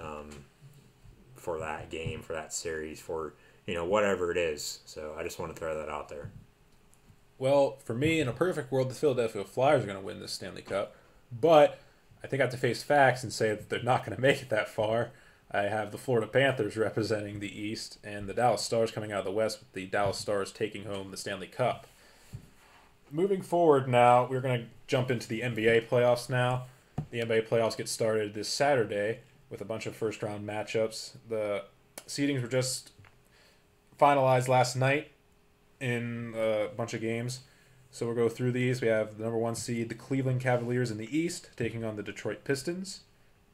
Speaker 2: for that game, for that series, for whatever it is. So I just want to throw that out there.
Speaker 1: Well, for me, in a perfect world, the Philadelphia Flyers are going to win this Stanley Cup, but I think I have to face facts and say that they're not going to make it that far. I have the Florida Panthers representing the East and the Dallas Stars coming out of the West, with the Dallas Stars taking home the Stanley Cup. Moving forward now, we're going to jump into the NBA playoffs now. The NBA playoffs get started this Saturday with a bunch of first-round matchups. The seedings were just finalized last night in a bunch of games. So we'll go through these. We have the number 1 seed, the Cleveland Cavaliers in the East, taking on the Detroit Pistons.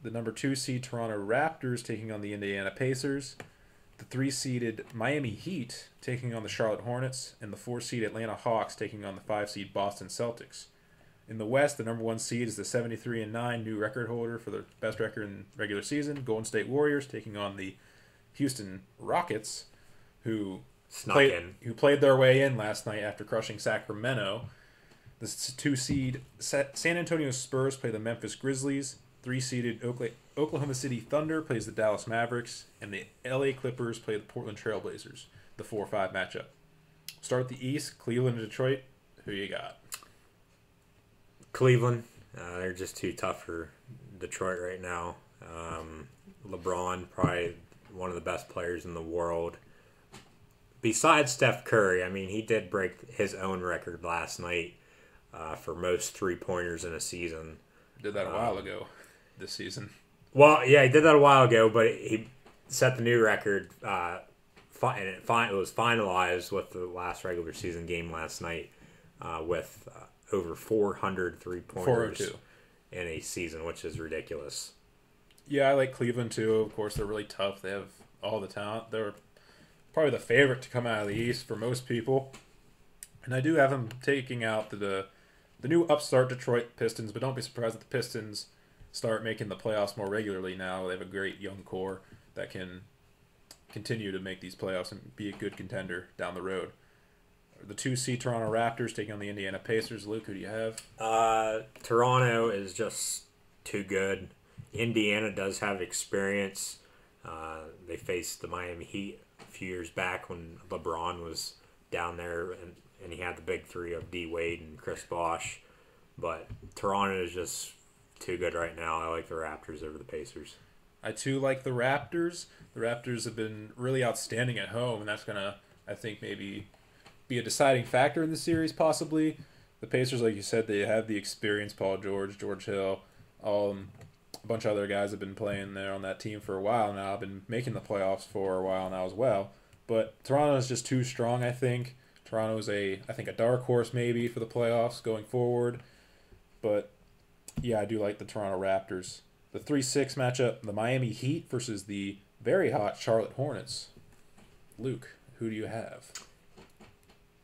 Speaker 1: The number 2 seed, Toronto Raptors, taking on the Indiana Pacers. The 3-seeded Miami Heat taking on the Charlotte Hornets, and the 4-seed Atlanta Hawks taking on the 5-seed Boston Celtics. In the West, the number 1 seed is the 73-9 new record holder for the best record in regular season, Golden State Warriors, taking on the Houston Rockets, who played their way in last night after crushing Sacramento. The 2-seed San Antonio Spurs play the Memphis Grizzlies. 3-seeded Oklahoma City Thunder plays the Dallas Mavericks, and the LA Clippers play the Portland Trailblazers, the 4-5 matchup. Start the East, Cleveland and Detroit. Who you got?
Speaker 2: Cleveland. They're just too tough for Detroit right now. LeBron, probably one of the best players in the world. Besides Steph Curry, he did break his own record last night for most three-pointers in a season.
Speaker 1: Did that a while ago. This season.
Speaker 2: Well, yeah, he did that a while ago, but he set the new record, and it was finalized with the last regular season game last night with over 400 three-pointers in a season, which is ridiculous.
Speaker 1: Yeah, I like Cleveland, too. Of course, they're really tough. They have all the talent. They're probably the favorite to come out of the East for most people. And I do have them taking out the new upstart Detroit Pistons, but don't be surprised if the Pistons start making the playoffs more regularly now. They have a great young core that can continue to make these playoffs and be a good contender down the road. The 2 seed Toronto Raptors taking on the Indiana Pacers. Luke, who do you have?
Speaker 2: Toronto is just too good. Indiana does have experience. They faced the Miami Heat a few years back when LeBron was down there, and he had the big three of D. Wade and Chris Bosh. But Toronto is just too good right now. I like the Raptors over the Pacers.
Speaker 1: I too like the Raptors. The Raptors have been really outstanding at home, and that's going to, I think, maybe be a deciding factor in the series, possibly. The Pacers, like you said, they have the experience. Paul George, George Hill, a bunch of other guys have been playing there on that team for a while now. Been making the playoffs for a while now as well. But Toronto is just too strong, I think. Toronto is I think a dark horse maybe for the playoffs going forward. But yeah, I do like the Toronto Raptors. The 3-6 matchup, the Miami Heat versus the very hot Charlotte Hornets. Luke, who do you have?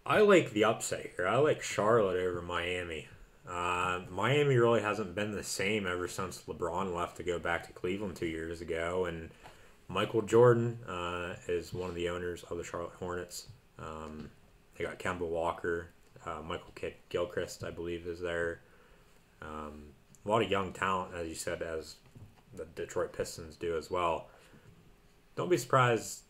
Speaker 2: I like the upset here. I like Charlotte over Miami. Miami really hasn't been the same ever since LeBron left to go back to Cleveland 2 years ago, and Michael Jordan is one of the owners of the Charlotte Hornets. They got Kemba Walker, Michael Gilchrist, I believe, is there. A lot of young talent, as you said, as the Detroit Pistons do as well. Don't be surprised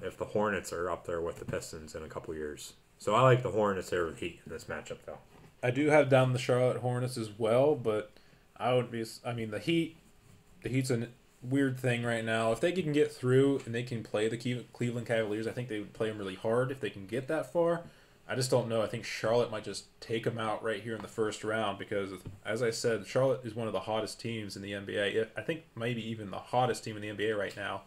Speaker 2: if the Hornets are up there with the Pistons in a couple years. So I like the Hornets over the Heat in this matchup, though.
Speaker 1: I do have down the Charlotte Hornets as well, but I would be. I mean, the Heat's a weird thing right now. If they can get through and they can play the Cleveland Cavaliers, I think they would play them really hard if they can get that far. I just don't know. I think Charlotte might just take them out right here in the first round because, as I said, Charlotte is one of the hottest teams in the NBA. I think maybe even the hottest team in the NBA right now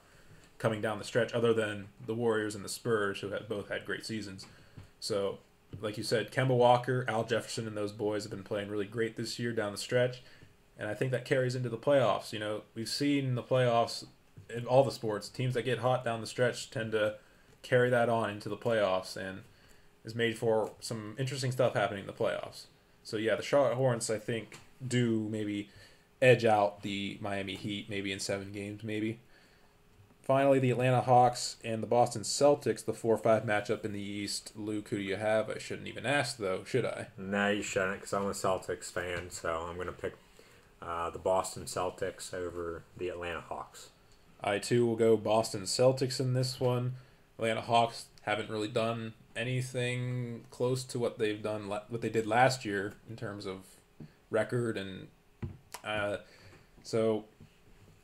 Speaker 1: coming down the stretch, other than the Warriors and the Spurs, who have both had great seasons. So, like you said, Kemba Walker, Al Jefferson, and those boys have been playing really great this year down the stretch. And I think that carries into the playoffs. You know, we've seen the playoffs in all the sports. Teams that get hot down the stretch tend to carry that on into the playoffs and is made for some interesting stuff happening in the playoffs. So, yeah, the Charlotte Hornets, I think, do maybe edge out the Miami Heat maybe in 7 games, maybe. Finally, the Atlanta Hawks and the Boston Celtics, the 4-5 matchup in the East. Luke, who do you have? I shouldn't even ask, though, should I?
Speaker 2: No, you shouldn't, because I'm a Celtics fan, so I'm going to pick the Boston Celtics over the Atlanta Hawks.
Speaker 1: I, too, will go Boston Celtics in this one. Atlanta Hawks haven't really done anything close to what they did last year in terms of record, and so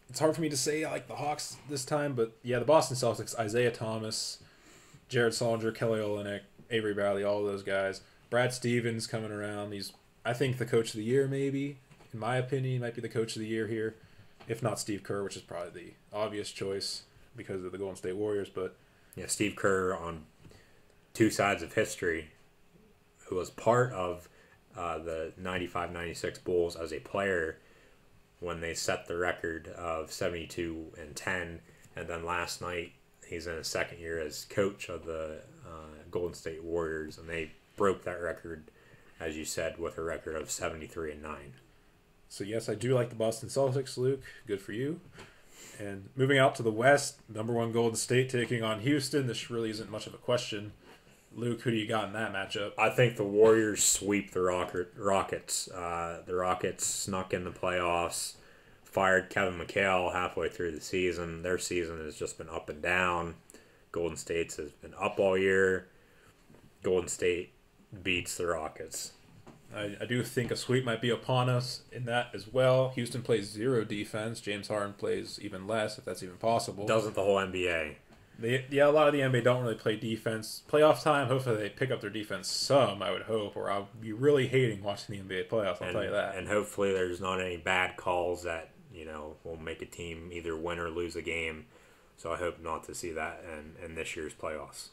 Speaker 1: it's hard for me to say I like the Hawks this time, but yeah, the Boston Celtics, Isaiah Thomas, Jared Sullinger, Kelly Olynyk, Avery Bradley, all those guys. Brad Stevens coming around. He's, I think, the coach of the year maybe. In my opinion, he might be the coach of the year here. If not Steve Kerr, which is probably the obvious choice because of the Golden State Warriors. But
Speaker 2: yeah, Steve Kerr on two sides of history, who was part of the 95-96 Bulls as a player when they set the record of 72-10, and then last night he's in his second year as coach of the Golden State Warriors, and they broke that record, as you said, with a record of 73-9.
Speaker 1: So yes, I do like the Boston Celtics, Luke. Good for you. And moving out to the West, number 1 Golden State taking on Houston. This really isn't much of a question. Luke, who do you got in that matchup?
Speaker 2: I think the Warriors sweep the Rockets. The Rockets snuck in the playoffs, fired Kevin McHale halfway through the season. Their season has just been up and down. Golden State's has been up all year. Golden State beats the Rockets.
Speaker 1: I do think a sweep might be upon us in that as well. Houston plays 0 defense. James Harden plays even less, if that's even possible.
Speaker 2: Doesn't the whole NBA?
Speaker 1: A lot of the NBA don't really play defense. Playoff time, hopefully they pick up their defense some, I would hope, or I'll be really hating watching the NBA playoffs, I'll tell you that.
Speaker 2: And hopefully there's not any bad calls that, will make a team either win or lose a game. So I hope not to see that in this year's playoffs.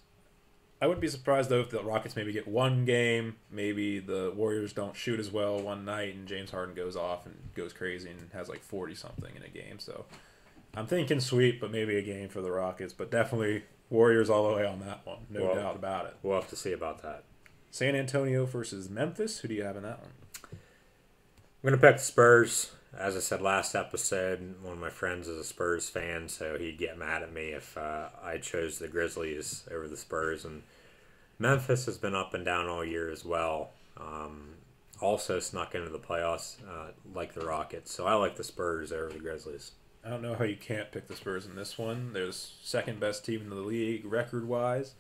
Speaker 1: I wouldn't be surprised, though, if the Rockets maybe get one game. Maybe the Warriors don't shoot as well one night, and James Harden goes off and goes crazy and has like 40-something in a game. So I'm thinking sweep, but maybe a game for the Rockets. But definitely Warriors all the way on that one. No doubt about it.
Speaker 2: We'll have to see about that.
Speaker 1: San Antonio versus Memphis. Who do you have in that one?
Speaker 2: I'm going to pick the Spurs. as I said last episode, one of my friends is a Spurs fan, so he'd get mad at me if I chose the Grizzlies over the Spurs. And Memphis has been up and down all year as well. Also snuck into the playoffs like the Rockets. So I like the Spurs over the Grizzlies.
Speaker 1: I don't know how you can't pick the Spurs in this one. They're the second best team in the league record-wise.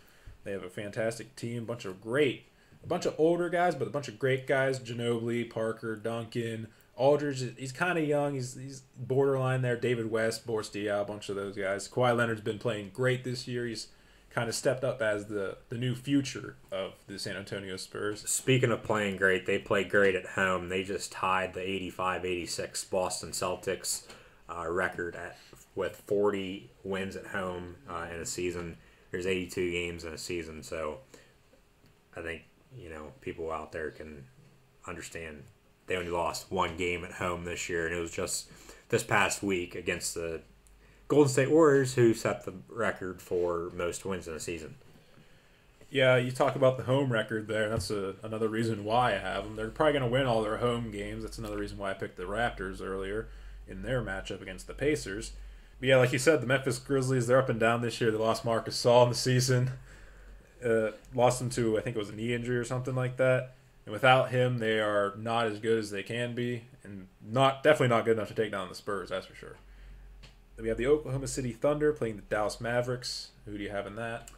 Speaker 1: They have a fantastic team, a bunch of older guys, but a bunch of great guys. Ginobili, Parker, Duncan, Aldridge. He's kind of young. He's borderline there. David West, Boris Diaw, a bunch of those guys. Kawhi Leonard's been playing great this year. He's kind of stepped up as the new future of the San Antonio Spurs.
Speaker 2: Speaking of playing great, they play great at home. They just tied the 85-86 Boston Celtics record with 40 wins at home in a season. There's 82 games in a season, so I think people out there can understand they only lost one game at home this year, and it was just this past week against the Golden State Warriors, who set the record for most wins in a season.
Speaker 1: Yeah, you talk about the home record there. That's another reason why I have them. They're probably going to win all their home games. That's another reason why I picked the Raptors earlier in their matchup against the Pacers. But yeah, like you said, the Memphis Grizzlies, they're up and down this year. They lost Marc Gasol in the season. Lost him to, I think it was a knee injury or something like that. And without him, they are not as good as they can be, and definitely not good enough to take down the Spurs, that's for sure. Then we have the Oklahoma City Thunder playing the Dallas Mavericks. Who do you have in that?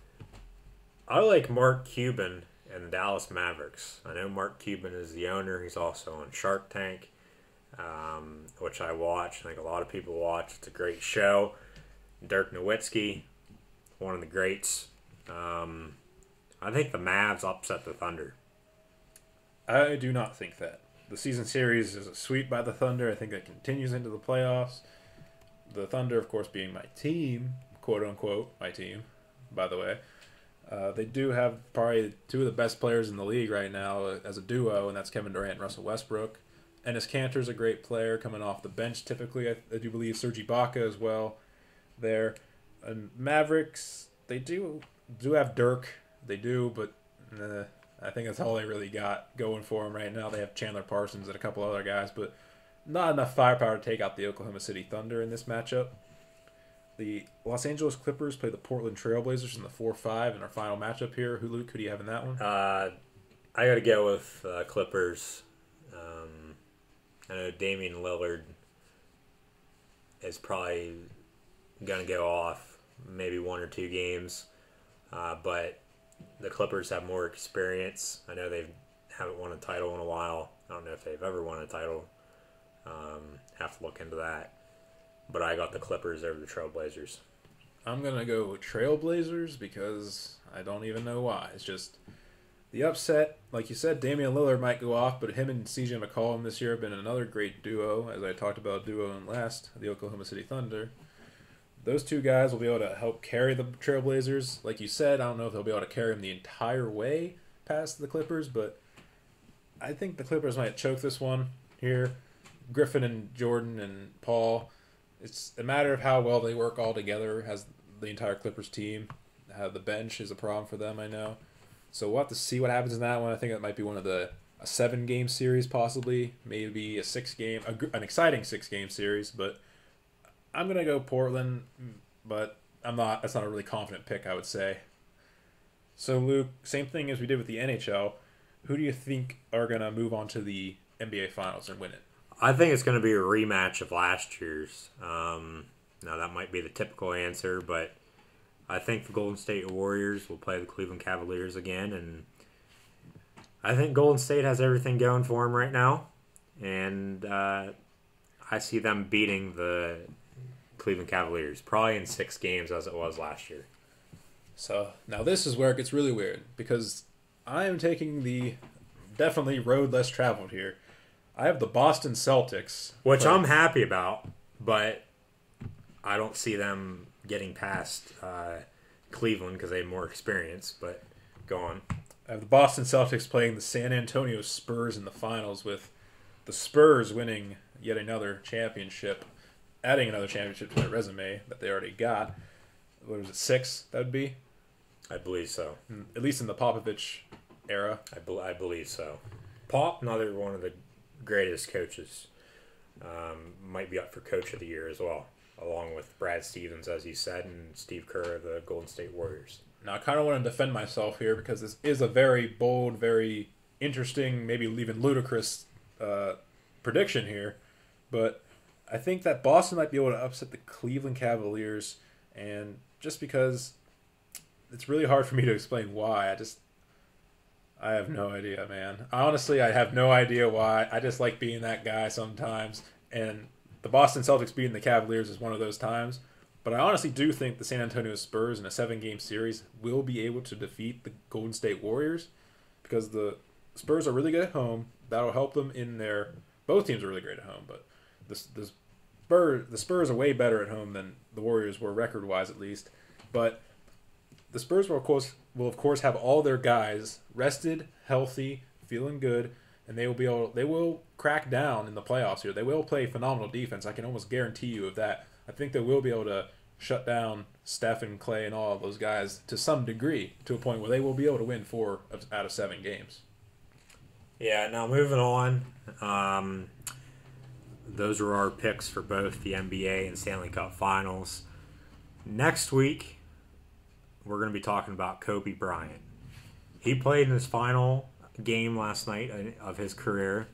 Speaker 2: I like Mark Cuban and the Dallas Mavericks. I know Mark Cuban is the owner. He's also on Shark Tank, which I watch. I think a lot of people watch. It's a great show. Dirk Nowitzki, one of the greats. I think the Mavs upset the Thunder.
Speaker 1: I do not think that. The season series is a sweep by the Thunder. I think that continues into the playoffs. The Thunder, of course, being my team, quote-unquote, my team, by the way. They do have probably two of the best players in the league right now as a duo, and that's Kevin Durant and Russell Westbrook. Enes Kanter's a great player coming off the bench typically. I do believe Serge Ibaka as well there. And Mavericks, they do have Dirk. They do, but I think that's all they really got going for them right now. They have Chandler Parsons and a couple other guys, but not enough firepower to take out the Oklahoma City Thunder in this matchup. The Los Angeles Clippers play the Portland Trailblazers in the 4-5 in our final matchup here. Luke, who do you have in that one?
Speaker 2: I got to go with Clippers. I know Damian Lillard is probably going to go off maybe one or two games, but the Clippers have more experience. I know they haven't won a title in a while. I don't know if they've ever won a title. Have to look into that. But I got the Clippers over the Trailblazers.
Speaker 1: I'm going to go Trailblazers because I don't even know why. It's just the upset. Like you said, Damian Lillard might go off, but him and CJ McCollum this year have been another great duo, as I talked about duo in the Oklahoma City Thunder. Those two guys will be able to help carry the Trailblazers. Like you said, I don't know if they'll be able to carry them the entire way past the Clippers, but I think the Clippers might choke this one here. Griffin and Jordan and Paul, it's a matter of how well they work all together as the entire Clippers team. How the bench is a problem for them, I know. So we'll have to see what happens in that one. I think that might be one of a 7-game series possibly, maybe an exciting 6-game series, but I'm going to go Portland, but that's not a really confident pick, I would say. So Luke, same thing as we did with the NHL. Who do you think are going to move on to the NBA Finals and win it?
Speaker 2: I think it's going to be a rematch of last year's. Now, that might be the typical answer, but I think the Golden State Warriors will play the Cleveland Cavaliers again, and I think Golden State has everything going for them right now, and I see them beating the Cleveland Cavaliers, probably in 6 games as it was last year.
Speaker 1: So, now this is where it gets really weird, because I am taking the definitely road less traveled here. I have the Boston Celtics.
Speaker 2: Which I'm happy about, but I don't see them getting past Cleveland because they have more experience, but go on.
Speaker 1: I have the Boston Celtics playing the San Antonio Spurs in the finals, with the Spurs winning yet another championship, adding another championship to their resume that they already got. What was it, 6 that would be?
Speaker 2: I believe so.
Speaker 1: At least in the Popovich era.
Speaker 2: I believe so. Pop, another one of the greatest coaches. might be up for Coach of the Year as well, along with Brad Stevens, as you said, and Steve Kerr of the Golden State Warriors.
Speaker 1: Now, I kind of want to defend myself here because this is a very bold, very interesting, maybe even ludicrous prediction here. But I think that Boston might be able to upset the Cleveland Cavaliers, and just because it's really hard for me to explain why. I have no idea, man. Honestly, I have no idea why. I just like being that guy sometimes, and the Boston Celtics beating the Cavaliers is one of those times. But I honestly do think the San Antonio Spurs in a 7-game series will be able to defeat the Golden State Warriors because the Spurs are really good at home. That'll help them in their... Both teams are really great at home, but the Spurs are way better at home than the Warriors were record-wise, at least. But the Spurs will of course have all their guys rested, healthy, feeling good, and they will crack down in the playoffs here. They will play phenomenal defense. I can almost guarantee you of that. I think they will be able to shut down Steph and Clay and all of those guys to some degree, to a point where they will be able to win 4 out of 7 games.
Speaker 2: Yeah, now moving on. Those are our picks for both the NBA and Stanley Cup Finals. Next week, we're going to be talking about Kobe Bryant. He played in his final game last night of his career,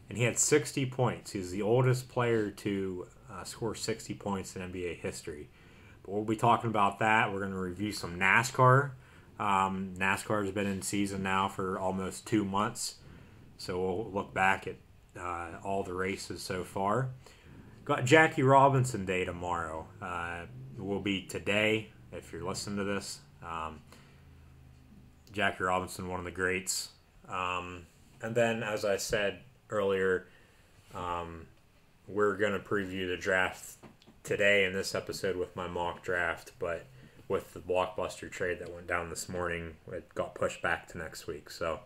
Speaker 2: and he had 60 points. He's the oldest player to score 60 points in NBA history. But we'll be talking about that. We're going to review some NASCAR. NASCAR has been in season now for almost 2 months, so we'll look back at all the races so far. Got Jackie Robinson Day tomorrow. Will be today if you're listening to this. Jackie Robinson, one of the greats. And then, as I said earlier, we're going to preview the draft today in this episode with my mock draft, but with the blockbuster trade that went down this morning, it got pushed back to next week. So,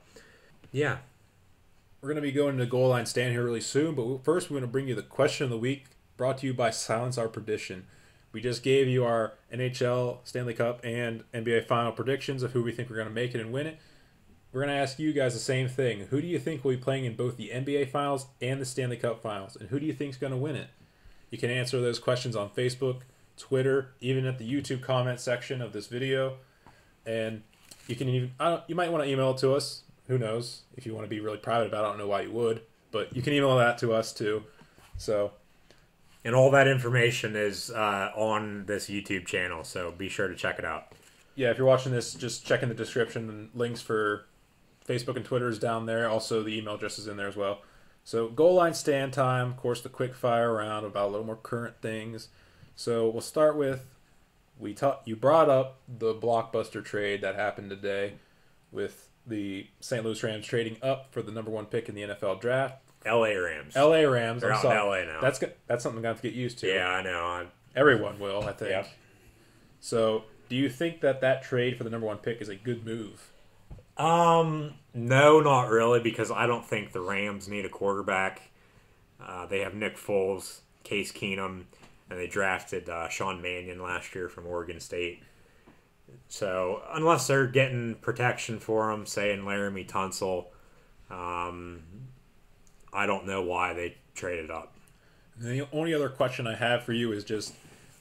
Speaker 2: yeah.
Speaker 1: We're going to be going to goal line stand here really soon, but first we're going to bring you the question of the week, brought to you by Silence Our Perdition. We just gave you our NHL, Stanley Cup, and NBA final predictions of who we think we're going to make it and win it. We're going to ask you guys the same thing. Who do you think will be playing in both the NBA Finals and the Stanley Cup Finals? And who do you think is going to win it? You can answer those questions on Facebook, Twitter, even at the YouTube comment section of this video. And you can even you might want to email it to us. Who knows? If you want to be really private about it, I don't know why you would. But you can email that to us too.
Speaker 2: And all that information is on this YouTube channel, so be sure to check it out.
Speaker 1: Yeah, if you're watching this, just check in the description, and links for Facebook and Twitter is down there. Also, the email address is in there as well. So, goal line stand time. Of course, the quick fire round about a little more current things. So, we'll start with, you brought up the blockbuster trade that happened today with the St. Louis Rams trading up for the number 1 pick in the NFL draft.
Speaker 2: L.A. Rams.
Speaker 1: L.A. Rams.
Speaker 2: They're
Speaker 1: I'm
Speaker 2: out
Speaker 1: sorry.
Speaker 2: in L.A. now.
Speaker 1: That's something I'm going to have to get used to.
Speaker 2: Yeah, I know.
Speaker 1: Everyone will, I think.
Speaker 2: Yep.
Speaker 1: So, do you think that trade for the number 1 pick is a good move?
Speaker 2: No, not really, because I don't think the Rams need a quarterback. They have Nick Foles, Case Keenum, and they drafted Sean Mannion last year from Oregon State. So, unless they're getting protection for him, say in Laramie Tunsil, I don't know why they traded up.
Speaker 1: And the only other question I have for you is just,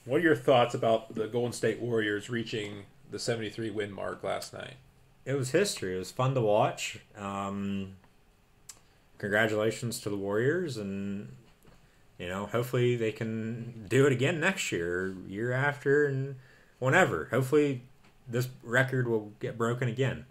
Speaker 1: what are your thoughts about the Golden State Warriors reaching the 73 win mark last night?
Speaker 2: It was history. It was fun to watch. Congratulations to the Warriors, and hopefully they can do it again next year, year after, and whenever. Hopefully this record will get broken again.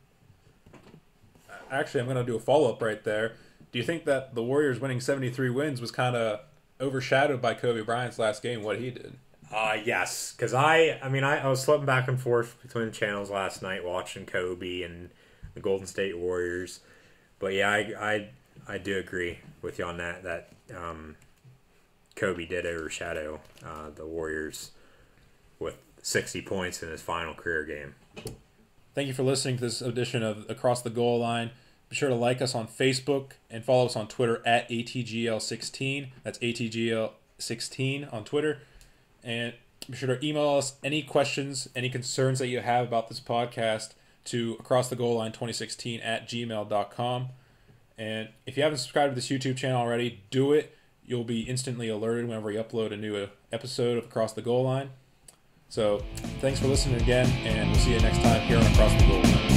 Speaker 1: Actually, I'm going to do a follow-up right there. Do you think that the Warriors winning 73 wins was kind of overshadowed by Kobe Bryant's last game, what he did?
Speaker 2: Yes, because I was flipping back and forth between the channels last night watching Kobe and the Golden State Warriors. But yeah, I do agree with you on that Kobe did overshadow the Warriors with 60 points in his final career game.
Speaker 1: Thank you for listening to this edition of Across the Goal Line. Be sure to like us on Facebook and follow us on Twitter at ATGL16. That's ATGL16 on Twitter. And be sure to email us any questions, any concerns that you have about this podcast to acrossthegoalline2016 at gmail.com. And if you haven't subscribed to this YouTube channel already, do it. you'll be instantly alerted whenever we upload a new episode of Across the Goal Line. So thanks for listening again, and we'll see you next time here on Across the Goal Line.